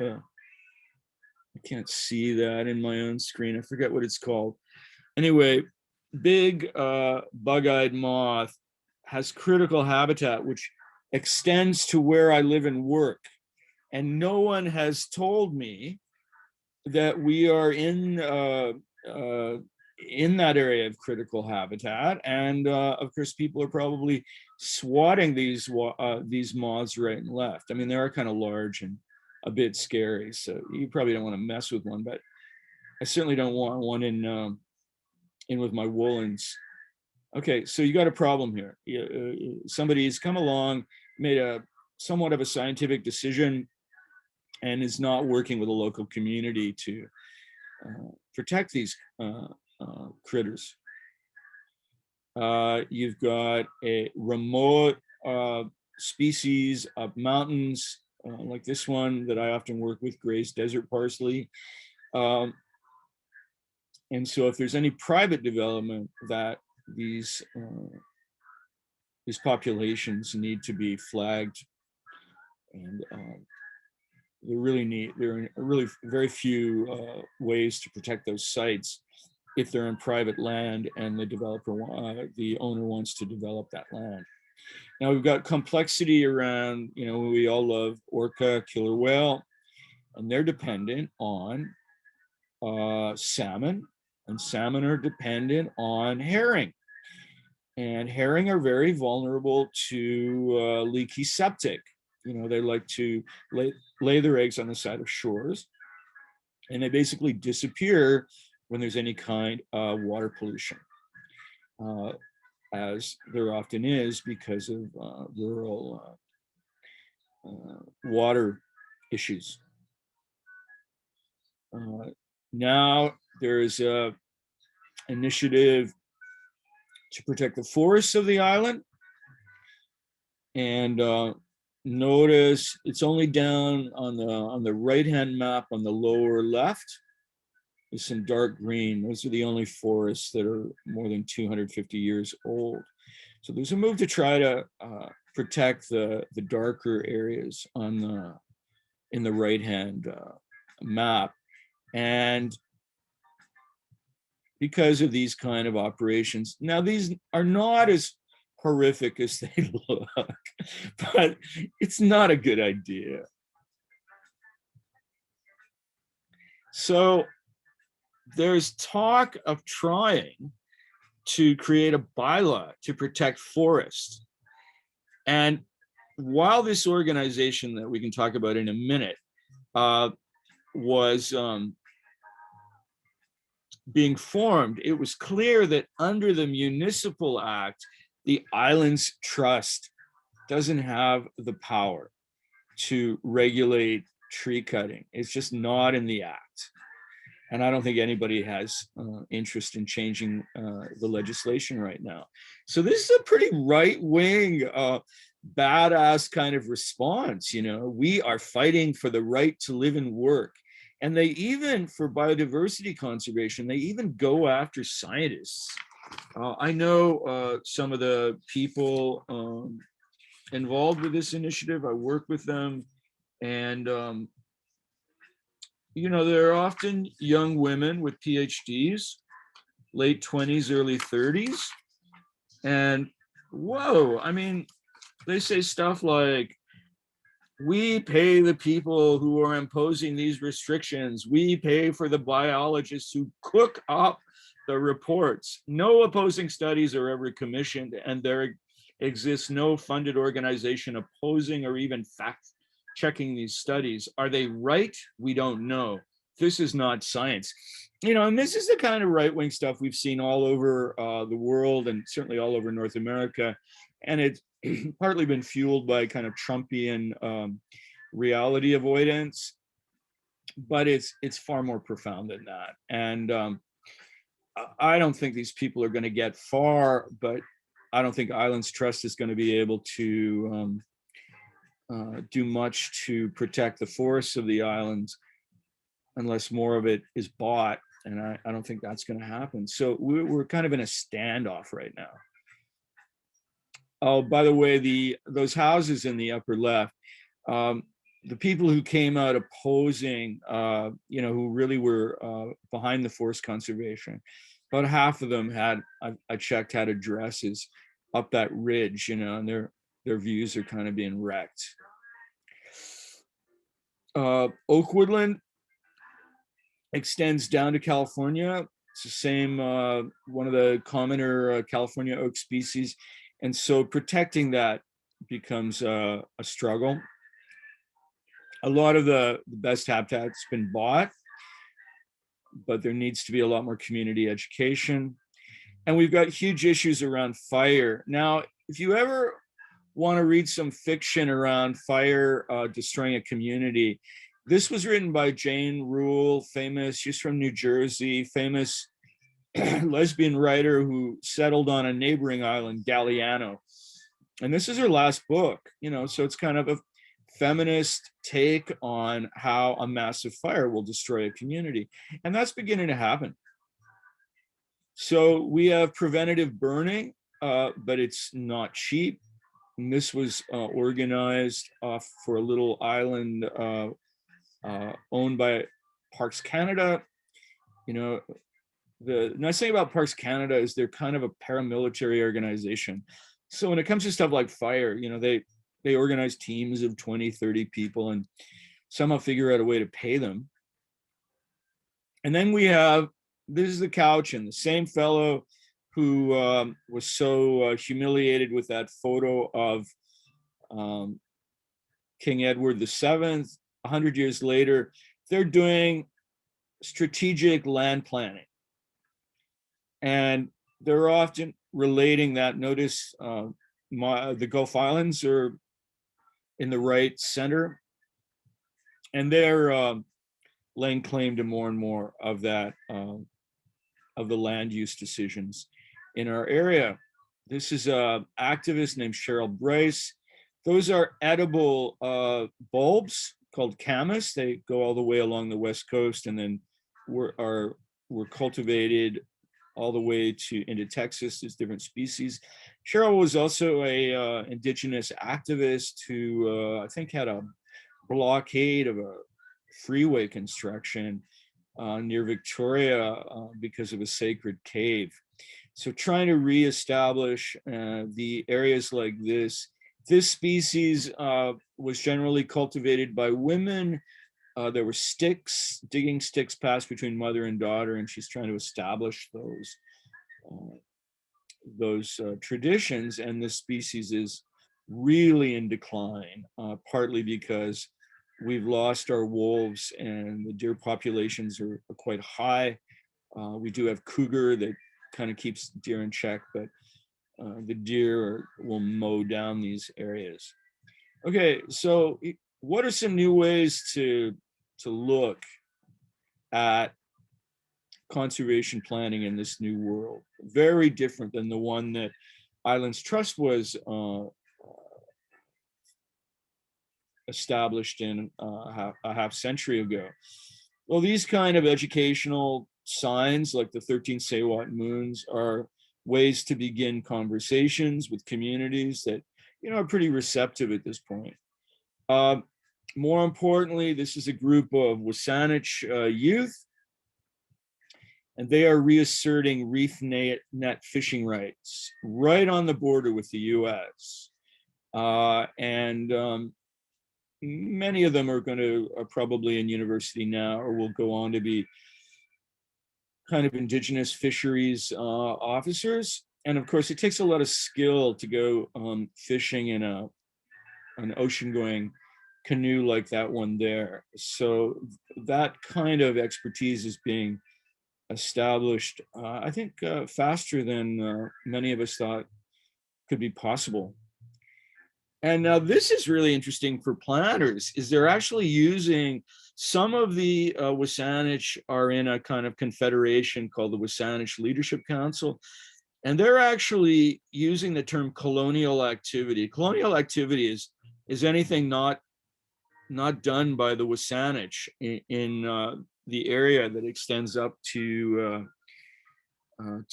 I can't see that in my own screen. I forget what it's called. Anyway, big bug-eyed moth has critical habitat, which extends to where I live and work. And no one has told me that we are in that area of critical habitat. And of course, people are probably swatting these moths right and left. I mean, they are kind of large and a bit scary, so you probably don't want to mess with one, but I certainly don't want one in with my woolens. Okay, so you got a problem here. Somebody's come along, made a somewhat of a scientific decision, and is not working with a local community to protect these critters. You've got a remote species of mountains, like this one that I often work with, Gray's desert parsley. And so if there's any private development, that these populations need to be flagged, and there are really very few ways to protect those sites if they're on private land and the owner wants to develop that land. Now we've got complexity around, we all love orca, killer whale, and they're dependent on salmon, and salmon are dependent on herring. And herring are very vulnerable to leaky septic. You know, they like to lay their eggs on the side of shores, and they basically disappear when there's any kind of water pollution, as there often is because of rural water issues. Now there's a initiative to protect the forests of the island, and notice it's only down on the right hand map on the lower left. There's some dark green. Those are the only forests that are more than 250 years old. So there's a move to try to protect the darker areas on in the right hand map. And because of these kind of operations, now these are not as horrific as they look, but it's not a good idea. So there's talk of trying to create a bylaw to protect forests. And while this organization that we can talk about in a minute was being formed, it was clear that under the Municipal Act, the Islands Trust doesn't have the power to regulate tree cutting. It's just not in the act. And I don't think anybody has interest in changing the legislation right now. So this is a pretty right-wing, badass kind of response. You know, we are fighting for the right to live and work. And they even, for biodiversity conservation, they even go after scientists. I know some of the people involved with this initiative. I work with them, and you know, they're often young women with PhDs, late 20s, early 30s. And whoa, I mean, they say stuff like, we pay the people who are imposing these restrictions. We pay for the biologists who cook up the reports. No opposing studies are ever commissioned, and there exists no funded organization opposing or even fact checking these studies. Are they right? We don't know. This is not science. You know, and this is the kind of right-wing stuff we've seen all over the world, and certainly all over North America. And it's partly been fueled by kind of Trumpian reality avoidance, but it's far more profound than that. And I don't think these people are going to get far, but I don't think Islands Trust is going to be able to do much to protect the forests of the islands unless more of it is bought. And I don't think that's going to happen. So we're kind of in a standoff right now. Oh, by the way, those houses in the upper left, the people who came out opposing, you know, who really were behind the forest conservation, about half of them had, I checked, had addresses up that ridge, you know, and their views are kind of being wrecked. Oak woodland extends down to California. It's the same, one of the commoner California oak species. And so protecting that becomes a struggle. A lot of the best habitat's been bought, but there needs to be a lot more community education. And we've got huge issues around fire. Now, if you ever want to read some fiction around fire destroying a community, this was written by Jane Rule, famous, she's from New Jersey, famous lesbian writer who settled on a neighboring island, Galliano. And this is her last book, you know, so it's kind of a feminist take on how a massive fire will destroy a community. And that's beginning to happen. So we have preventative burning, but it's not cheap. And this was organized for a little island owned by Parks Canada. You know, the nice thing about Parks Canada is they're kind of a paramilitary organization. So when it comes to stuff like fire, you know, they organize teams of 20, 30 people and somehow figure out a way to pay them. And then we have, this is the couch, and the same fellow who was so humiliated with that photo of King Edward VII. 100 years later, they're doing strategic land planning. And they're often relating that. Notice the Gulf Islands are in the right center, and they're laying claim to more and more of that, of the land use decisions in our area. This is an activist named Cheryl Bryce. Those are edible bulbs called camas. They go all the way along the West Coast, and then were cultivated all the way to into Texas as different species. Cheryl was also a indigenous activist who I think had a blockade of a freeway construction near Victoria because of a sacred cave. So trying to reestablish the areas like this. This species was generally cultivated by women. There were sticks, digging sticks passed between mother and daughter, and she's trying to establish those traditions. And this species is really in decline, partly because we've lost our wolves and the deer populations are quite high. We do have cougar that kind of keeps deer in check, but the deer will mow down these areas. Okay, so what are some new ways to look at conservation planning in this new world? Very different than the one that Islands Trust was established in a half century ago. Well, these kind of educational signs, like the 13 Saywat moons, are ways to begin conversations with communities that are pretty receptive at this point. More importantly, this is a group of Wasanich youth, and they are reasserting reef net fishing rights right on the border with the US. Many of them are probably in university now, or will go on to be kind of indigenous fisheries officers. And of course, it takes a lot of skill to go fishing in an ocean-going canoe like that one there. So that kind of expertise is being established, I think, faster than many of us thought could be possible. And now this is really interesting for planners, is they're actually using, some of the Wasanich are in a kind of confederation called the Wasanich Leadership Council, and they're actually using the term colonial activity. Colonial activity is anything not done by the Wasanich in the area that extends up to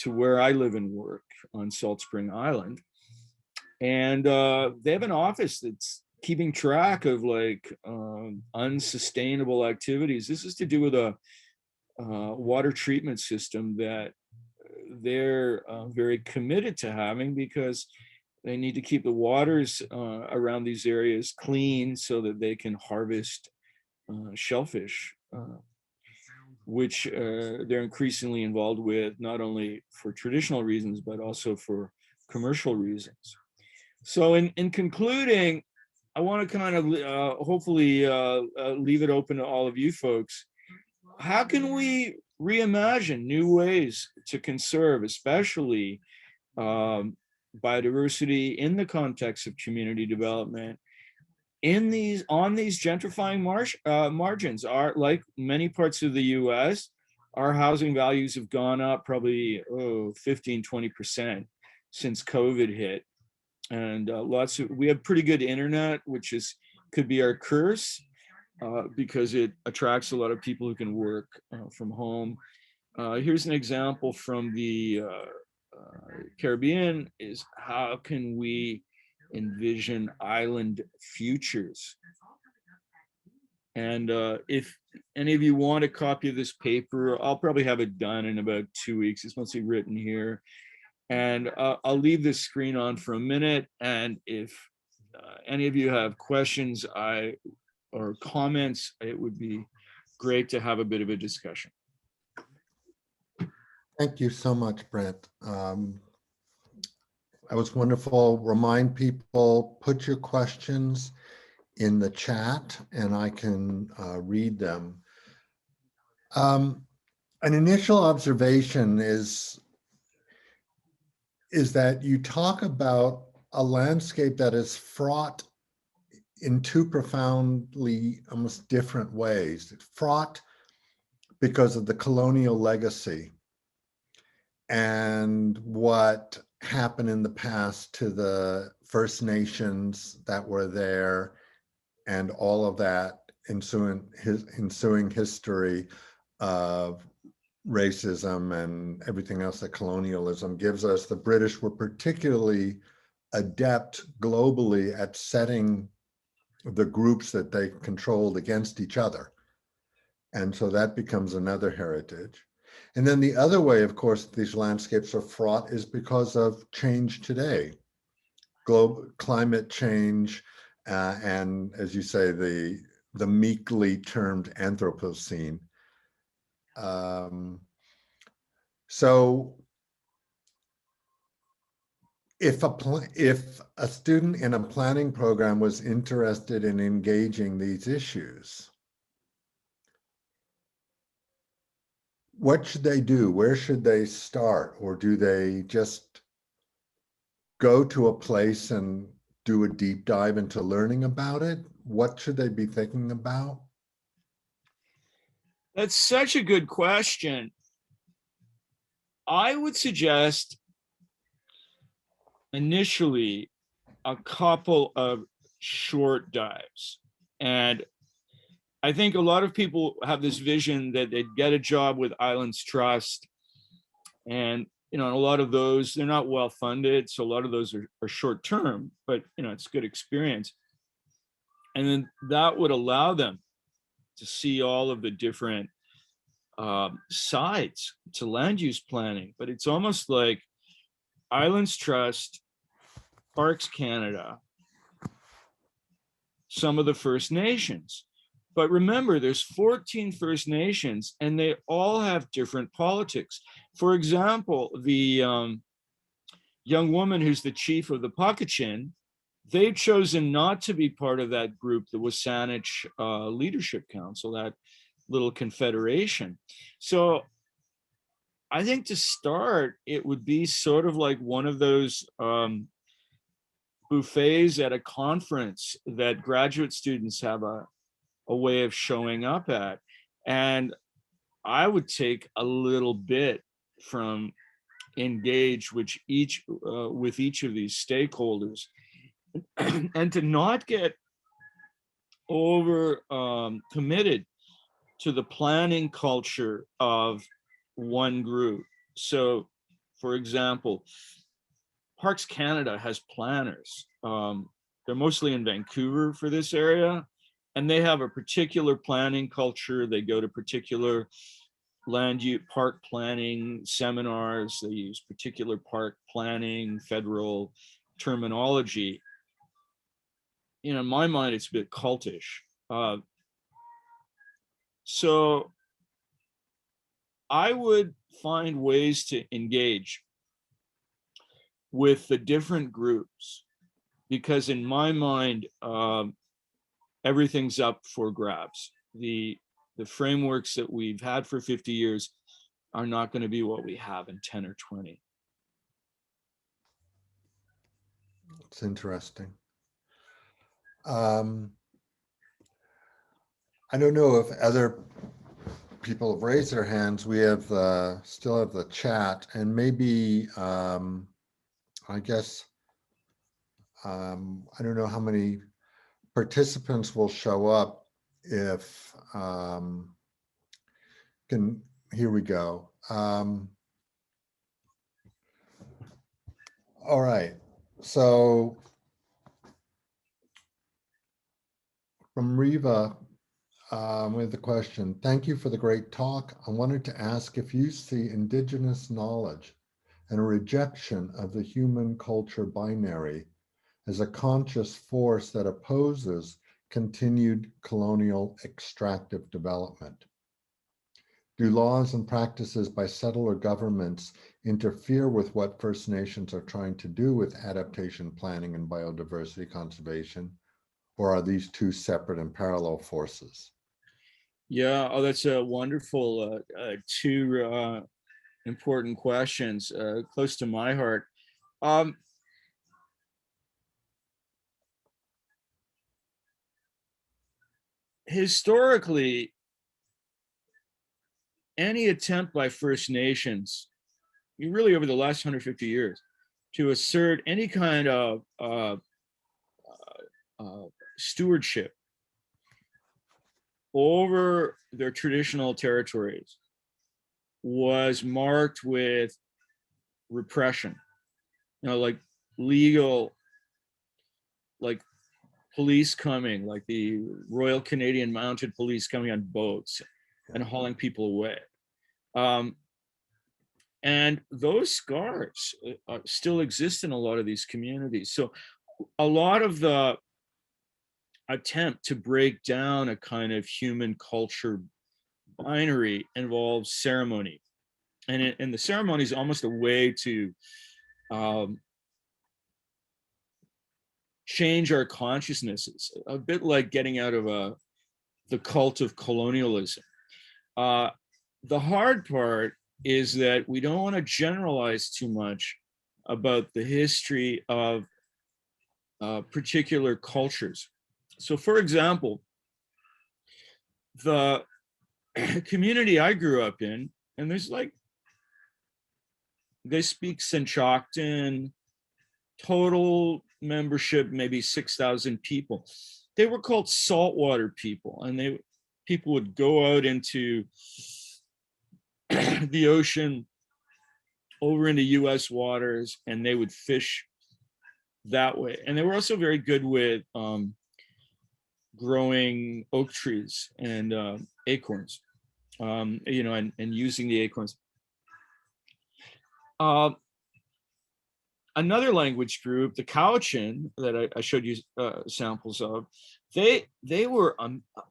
where I live and work on Salt Spring Island. And they have an office that's keeping track of like unsustainable activities. This is to do with a water treatment system that they're very committed to having, because they need to keep the waters around these areas clean so that they can harvest shellfish, which they're increasingly involved with, not only for traditional reasons, but also for commercial reasons. So in concluding, I want to kind of hopefully leave it open to all of you folks. How can we reimagine new ways to conserve, especially biodiversity in the context of community development on these gentrifying margins? Are, like many parts of the US, our housing values have gone up probably 15-20% since COVID hit. And we have pretty good internet, which could be our curse, because it attracts a lot of people who can work from home. Here's an example from the Caribbean, is how can we envision island futures? And if any of you want a copy of this paper, I'll probably have it done in about 2 weeks. It's mostly written here. And I'll leave this screen on for a minute. And if any of you have questions or comments, it would be great to have a bit of a discussion. Thank you so much, Brent. That was wonderful. Remind people, put your questions in the chat and I can read them. An initial observation is that you talk about a landscape that is fraught in two profoundly, almost different ways. It's fraught because of the colonial legacy and what happened in the past to the First Nations that were there and all of that ensuing history of racism and everything else that colonialism gives us. The British were particularly adept globally at setting the groups that they controlled against each other. And so that becomes another heritage. And then the other way, of course, these landscapes are fraught is because of change today, global climate change, and as you say, the meekly termed Anthropocene. So if a student in a planning program was interested in engaging these issues, what should they do? Where should they start? Or do they just go to a place and do a deep dive into learning about it? What should they be thinking about? That's such a good question. I would suggest initially a couple of short dives. And I think a lot of people have this vision that they'd get a job with Islands Trust. And, a lot of those, they're not well funded. So a lot of those are short term, but, it's good experience. And then that would allow them to see all of the different sides to land use planning. But it's almost like Islands Trust, Parks Canada, some of the First Nations. But remember, there's 14 First Nations and they all have different politics. For example, the young woman who's the chief of the Pakachin, they've chosen not to be part of that group, the Wasanich Leadership Council, that little confederation. So I think to start, it would be sort of like one of those buffets at a conference that graduate students have a way of showing up at. And I would take a little bit from engage with each of these stakeholders and to not get over committed to the planning culture of one group. So, for example, Parks Canada has planners. They're mostly in Vancouver for this area, and they have a particular planning culture. They go to particular land use park planning seminars. They use particular park planning, federal terminology. In my mind, it's a bit cultish. So I would find ways to engage with the different groups, because in my mind, everything's up for grabs. The frameworks that we've had for 50 years are not going to be what we have in 10 or 20. It's interesting. I don't know if other people have raised their hands. We have still have the chat, and maybe I guess I don't know how many participants will show up if here we go. All right, so from Riva, with the question, thank you for the great talk. I wanted to ask if you see indigenous knowledge and a rejection of the human culture binary as a conscious force that opposes continued colonial extractive development. Do laws and practices by settler governments interfere with what First Nations are trying to do with adaptation planning and biodiversity conservation, or are these two separate and parallel forces? Yeah, oh, that's a wonderful two important questions, close to my heart. Historically, any attempt by First Nations, really over the last 150 years, to assert any kind of stewardship over their traditional territories was marked with repression, like legal, like police coming, like the Royal Canadian Mounted Police coming on boats and hauling people away. And those scars still exist in a lot of these communities. So a lot of the attempt to break down a kind of human culture binary involves ceremony. And the ceremony is almost a way to change our consciousnesses, a bit like getting out of the cult of colonialism. The hard part is that we don't want to generalize too much about the history of particular cultures. So for example, the community I grew up in, and they speak Sinchocton, total membership, maybe 6,000 people. They were called saltwater people, and people would go out into the ocean over into US waters, and they would fish that way. And they were also very good with growing oak trees and acorns, and using the acorns. Another language group, the Cowichan, that I showed you samples of, they were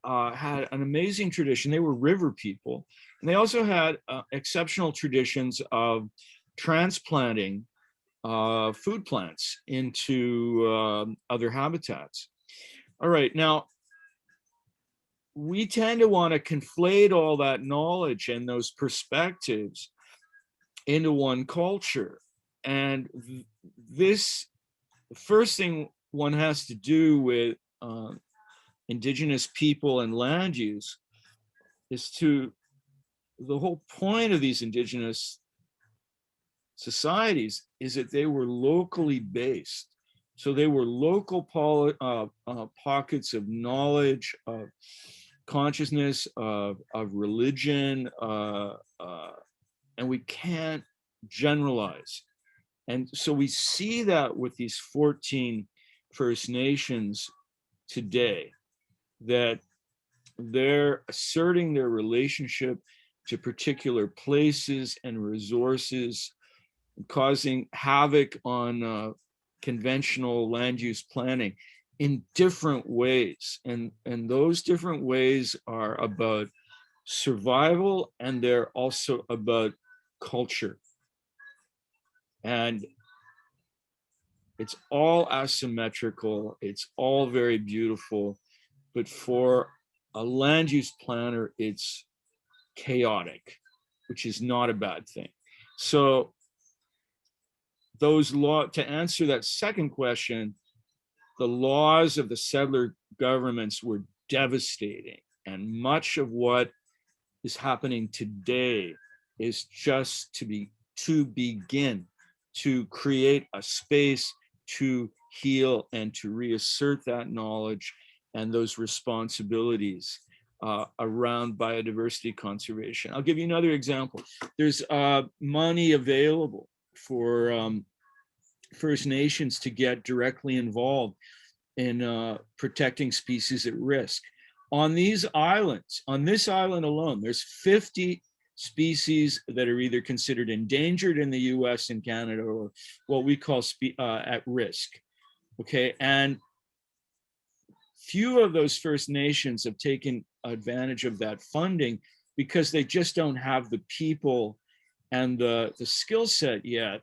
had an amazing tradition. They were river people, and they also had exceptional traditions of transplanting food plants into other habitats. All right, now we tend to want to conflate all that knowledge and those perspectives into one culture. And this, the first thing one has to do with indigenous people and land use is the whole point of these indigenous societies is that they were locally based. So they were local pockets of knowledge, of consciousness, of religion, and we can't generalize. And so we see that with these 14 First Nations today, that they're asserting their relationship to particular places and resources, causing havoc on conventional land use planning in different ways. And those different ways are about survival, and they're also about culture. And it's all asymmetrical, it's all very beautiful, but for a land use planner, it's chaotic, which is not a bad thing. So to answer that second question, the laws of the settler governments were devastating, and much of what is happening today is just to begin to create a space to heal and to reassert that knowledge and those responsibilities around biodiversity conservation. I'll give you another example. There's money available for First Nations to get directly involved in protecting species at risk. On these islands, on this island alone, there's 50 species that are either considered endangered in the US and Canada, or what we call at risk, okay? And few of those First Nations have taken advantage of that funding because they just don't have the people and the skill set yet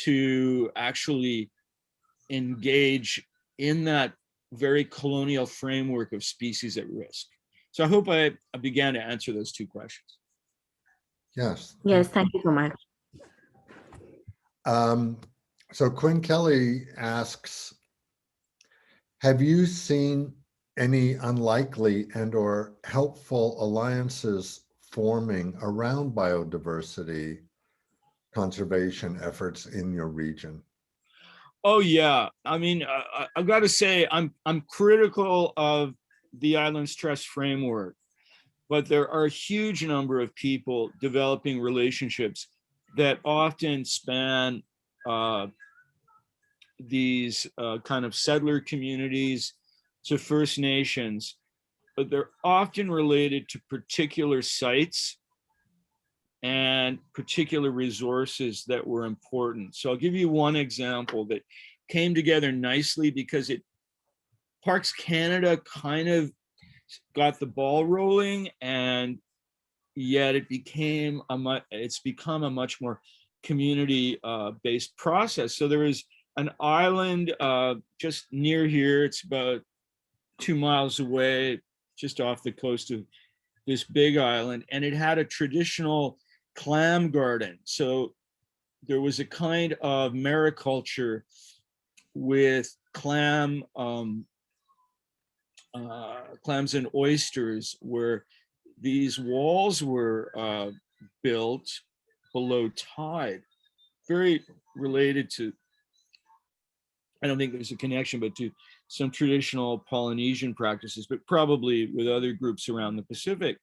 to actually engage in that very colonial framework of species at risk. So I hope I began to answer those two questions. Yes. Yes, thank you so much. So Quinn Kelly asks, have you seen any unlikely and or helpful alliances forming around biodiversity conservation efforts in your region? Oh yeah, I mean, I've got to say, I'm critical of the Islands Trust framework, but there are a huge number of people developing relationships that often span these kind of settler communities to First Nations, but they're often related to particular sites and particular resources that were important. So I'll give you one example that came together nicely because Parks Canada kind of got the ball rolling, and yet it's become a much more community based process. So there is an island just near here. It's about 2 miles away, just off the coast of this big island, and it had a traditional clam garden. So there was a kind of mariculture with clams and oysters, where these walls were built below tide, very related to, I don't think there's a connection, but to some traditional Polynesian practices, but probably with other groups around the Pacific.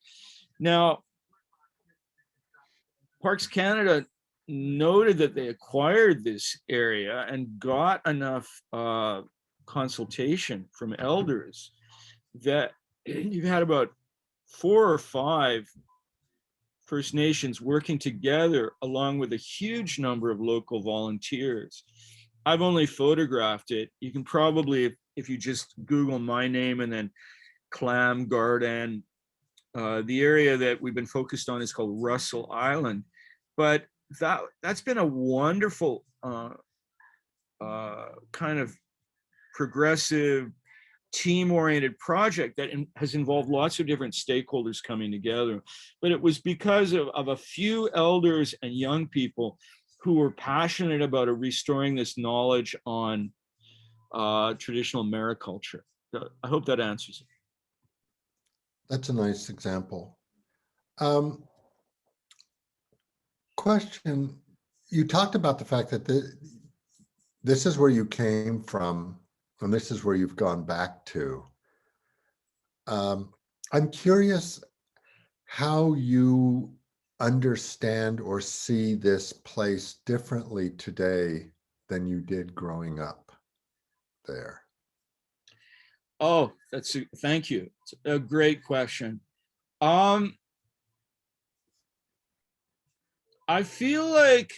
Now, Parks Canada noted that they acquired this area and got enough consultation from elders that you've had about 4 or 5 First Nations working together along with a huge number of local volunteers. I've only photographed it. You can probably, if you just Google my name and then clam garden, the area that we've been focused on is called Russell Island. But that's been a wonderful kind of progressive, team-oriented project that has involved lots of different stakeholders coming together. But it was because of a few elders and young people who were passionate about restoring this knowledge on traditional mariculture. I hope that answers it. That's a nice example. Question, you talked about the fact that this is where you came from, and this is where you've gone back to. I'm curious how you understand or see this place differently today than you did growing up there. Oh, thank you. It's a great question. I feel like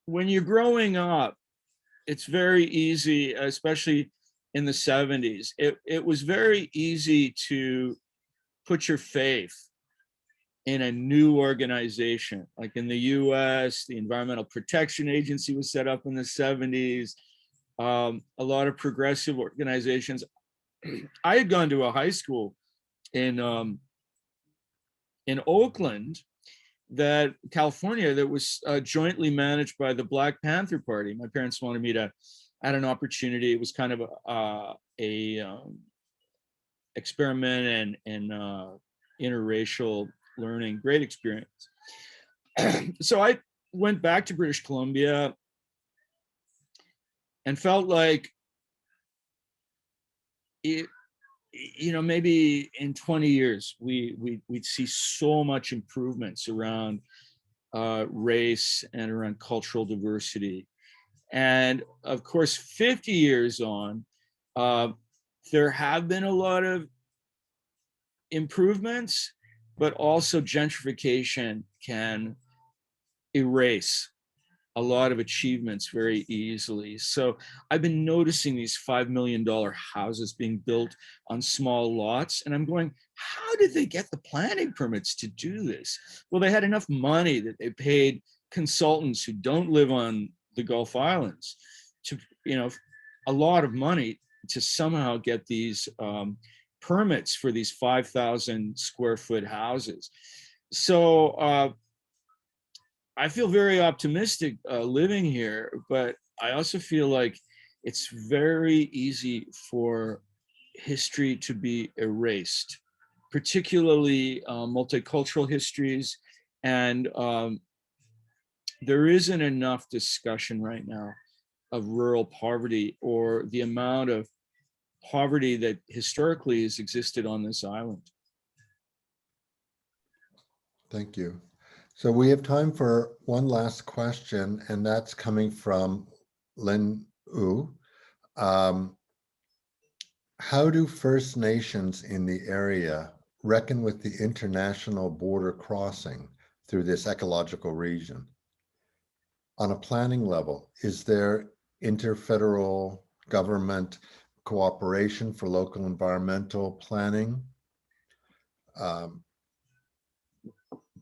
when you're growing up, it's very easy, especially in the 70s, it was very easy to put your faith in a new organization. Like in the US, the Environmental Protection Agency was set up in the 70s. A lot of progressive organizations. I had gone to a high school in Oakland, California, that was jointly managed by the Black Panther Party. My parents wanted me to add an opportunity. It was kind of a experiment and interracial learning, great experience. So I went back to British Columbia and felt like maybe in 20 years, we'd see so much improvements around race and around cultural diversity. And of course, 50 years on, there have been a lot of improvements, but also gentrification can erase a lot of achievements very easily. So I've been noticing these $5 million houses being built on small lots. And I'm going, how did they get the planning permits to do this? Well, they had enough money that they paid consultants who don't live on the Gulf Islands to, a lot of money to somehow get these permits for these 5,000 square foot houses. So I feel very optimistic living here, but I also feel like it's very easy for history to be erased, particularly multicultural histories. And there isn't enough discussion right now of rural poverty or the amount of poverty that historically has existed on this island. Thank you. So we have time for one last question, and that's coming from Lin Wu. How do First Nations in the area reckon with the international border crossing through this ecological region? On a planning level, is there interfederal government cooperation for local environmental planning?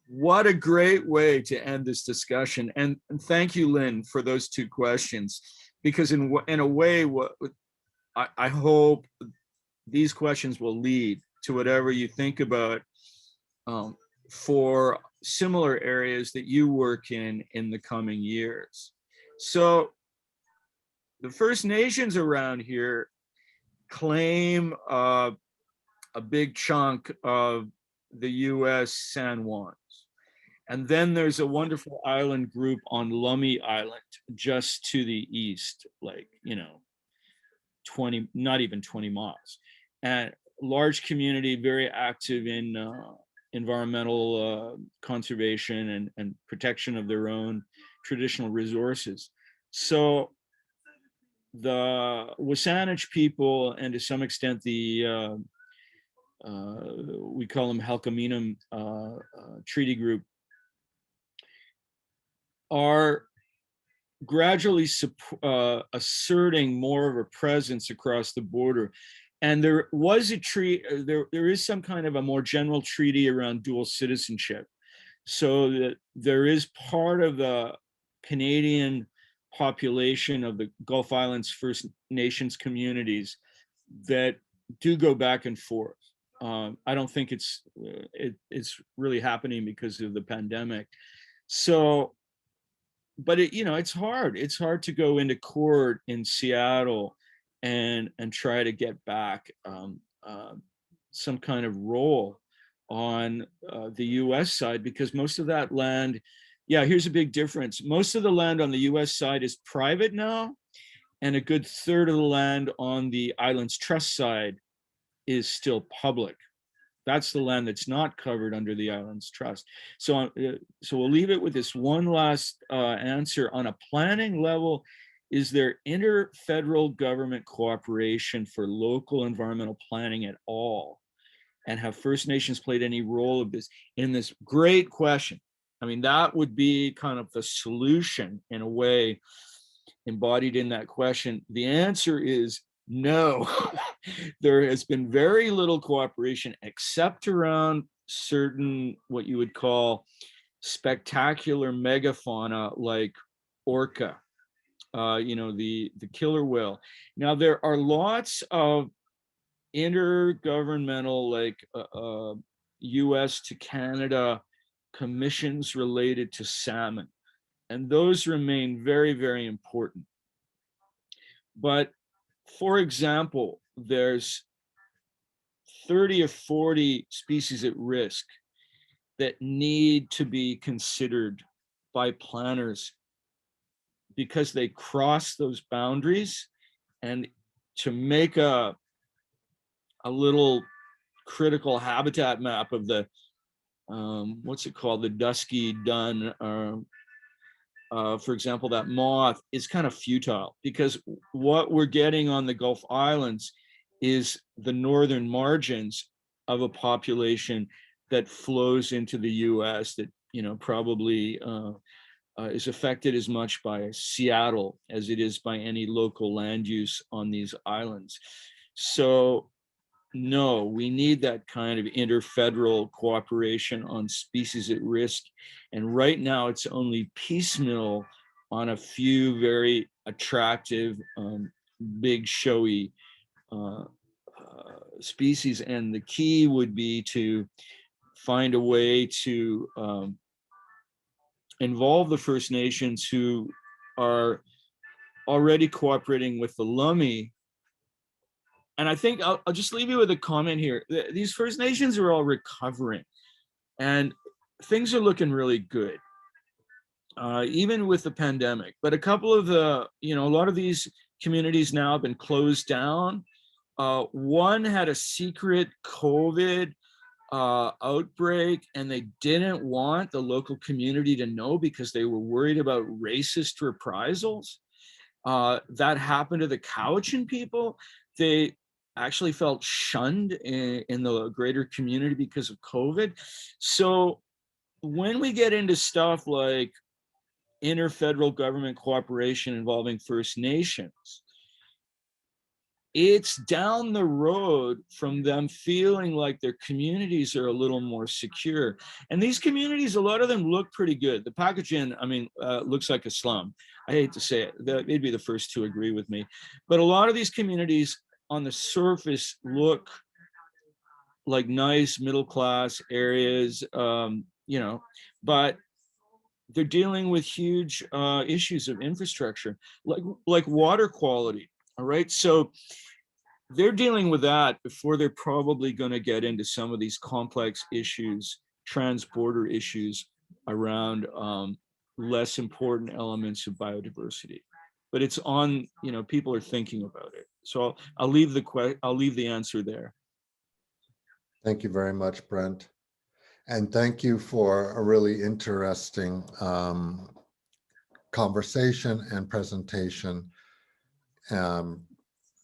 What a great way to end this discussion. And thank you, Lynn, for those two questions, because in a way, I hope these questions will lead to whatever you think about for similar areas that you work in the coming years. So the First Nations around here claim a big chunk of the US San Juans. And then there's a wonderful island group on Lummi Island, just to the east, like, 20, not even 20 miles. And large community, very active in environmental conservation and protection of their own traditional resources. So the Wasanich people, and to some extent the, we call them Halkaminum treaty group, are gradually asserting more of a presence across the border. And there was a treaty, there is some kind of a more general treaty around dual citizenship. So that there is part of the Canadian population of the Gulf Islands First Nations communities that do go back and forth. I don't think it's really happening because of the pandemic. So, but it's hard. It's hard to go into court in Seattle and try to get back some kind of role on the US side, because most of that land, here's a big difference. Most of the land on the US side is private now, and a good third of the land on the island's trust side is still public. That's the land that's not covered under the island's trust. So we'll leave it with this one last answer. On a planning level, is there interfederal government cooperation for local environmental planning at all? And have First Nations played any role of this in this? Great question. I mean, that would be kind of the solution in a way embodied in that question. The answer is no. There has been very little cooperation except around certain, what you would call spectacular megafauna like orca, the killer whale. Now, there are lots of intergovernmental, like US to Canada commissions related to salmon, and those remain very, very important. But for example, there's 30 or 40 species at risk that need to be considered by planners because they cross those boundaries. And to make a little critical habitat map of the, what's it called, the dusky dun, for example, that moth, is kind of futile, because what we're getting on the Gulf Islands is the northern margins of a population that flows into the US that, probably is affected as much by Seattle as it is by any local land use on these islands. So no, we need that kind of interfederal cooperation on species at risk. And right now it's only piecemeal on a few very attractive, big showy species. And the key would be to find a way to involve the First Nations who are already cooperating with the Lummi. And I think I'll just leave you with a comment here. These First Nations are all recovering and things are looking really good, even with the pandemic. But a couple of a lot of these communities now have been closed down. One had a secret COVID outbreak, and they didn't want the local community to know because they were worried about racist reprisals. That happened to the Cowichan people. They actually felt shunned in the greater community because of COVID. So when we get into stuff like interfederal government cooperation involving First Nations, it's down the road from them feeling like their communities are a little more secure. And these communities, a lot of them look pretty good. The Pacajin, looks like a slum. I hate to say it, they'd be the first to agree with me. But a lot of these communities on the surface look like nice middle-class areas, but they're dealing with huge issues of infrastructure, like water quality. All right, so they're dealing with that before they're probably going to get into some of these complex issues, trans-border issues around less important elements of biodiversity. But it's on, people are thinking about it. So I'll leave the answer there. Thank you very much, Brent. And thank you for a really interesting conversation and presentation.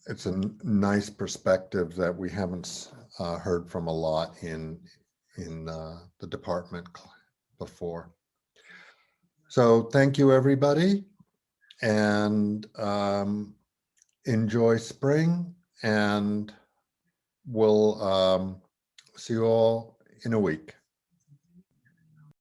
It's a nice perspective that we haven't heard from a lot in the department before. So thank you, everybody, and enjoy spring, and we'll see you all in a week.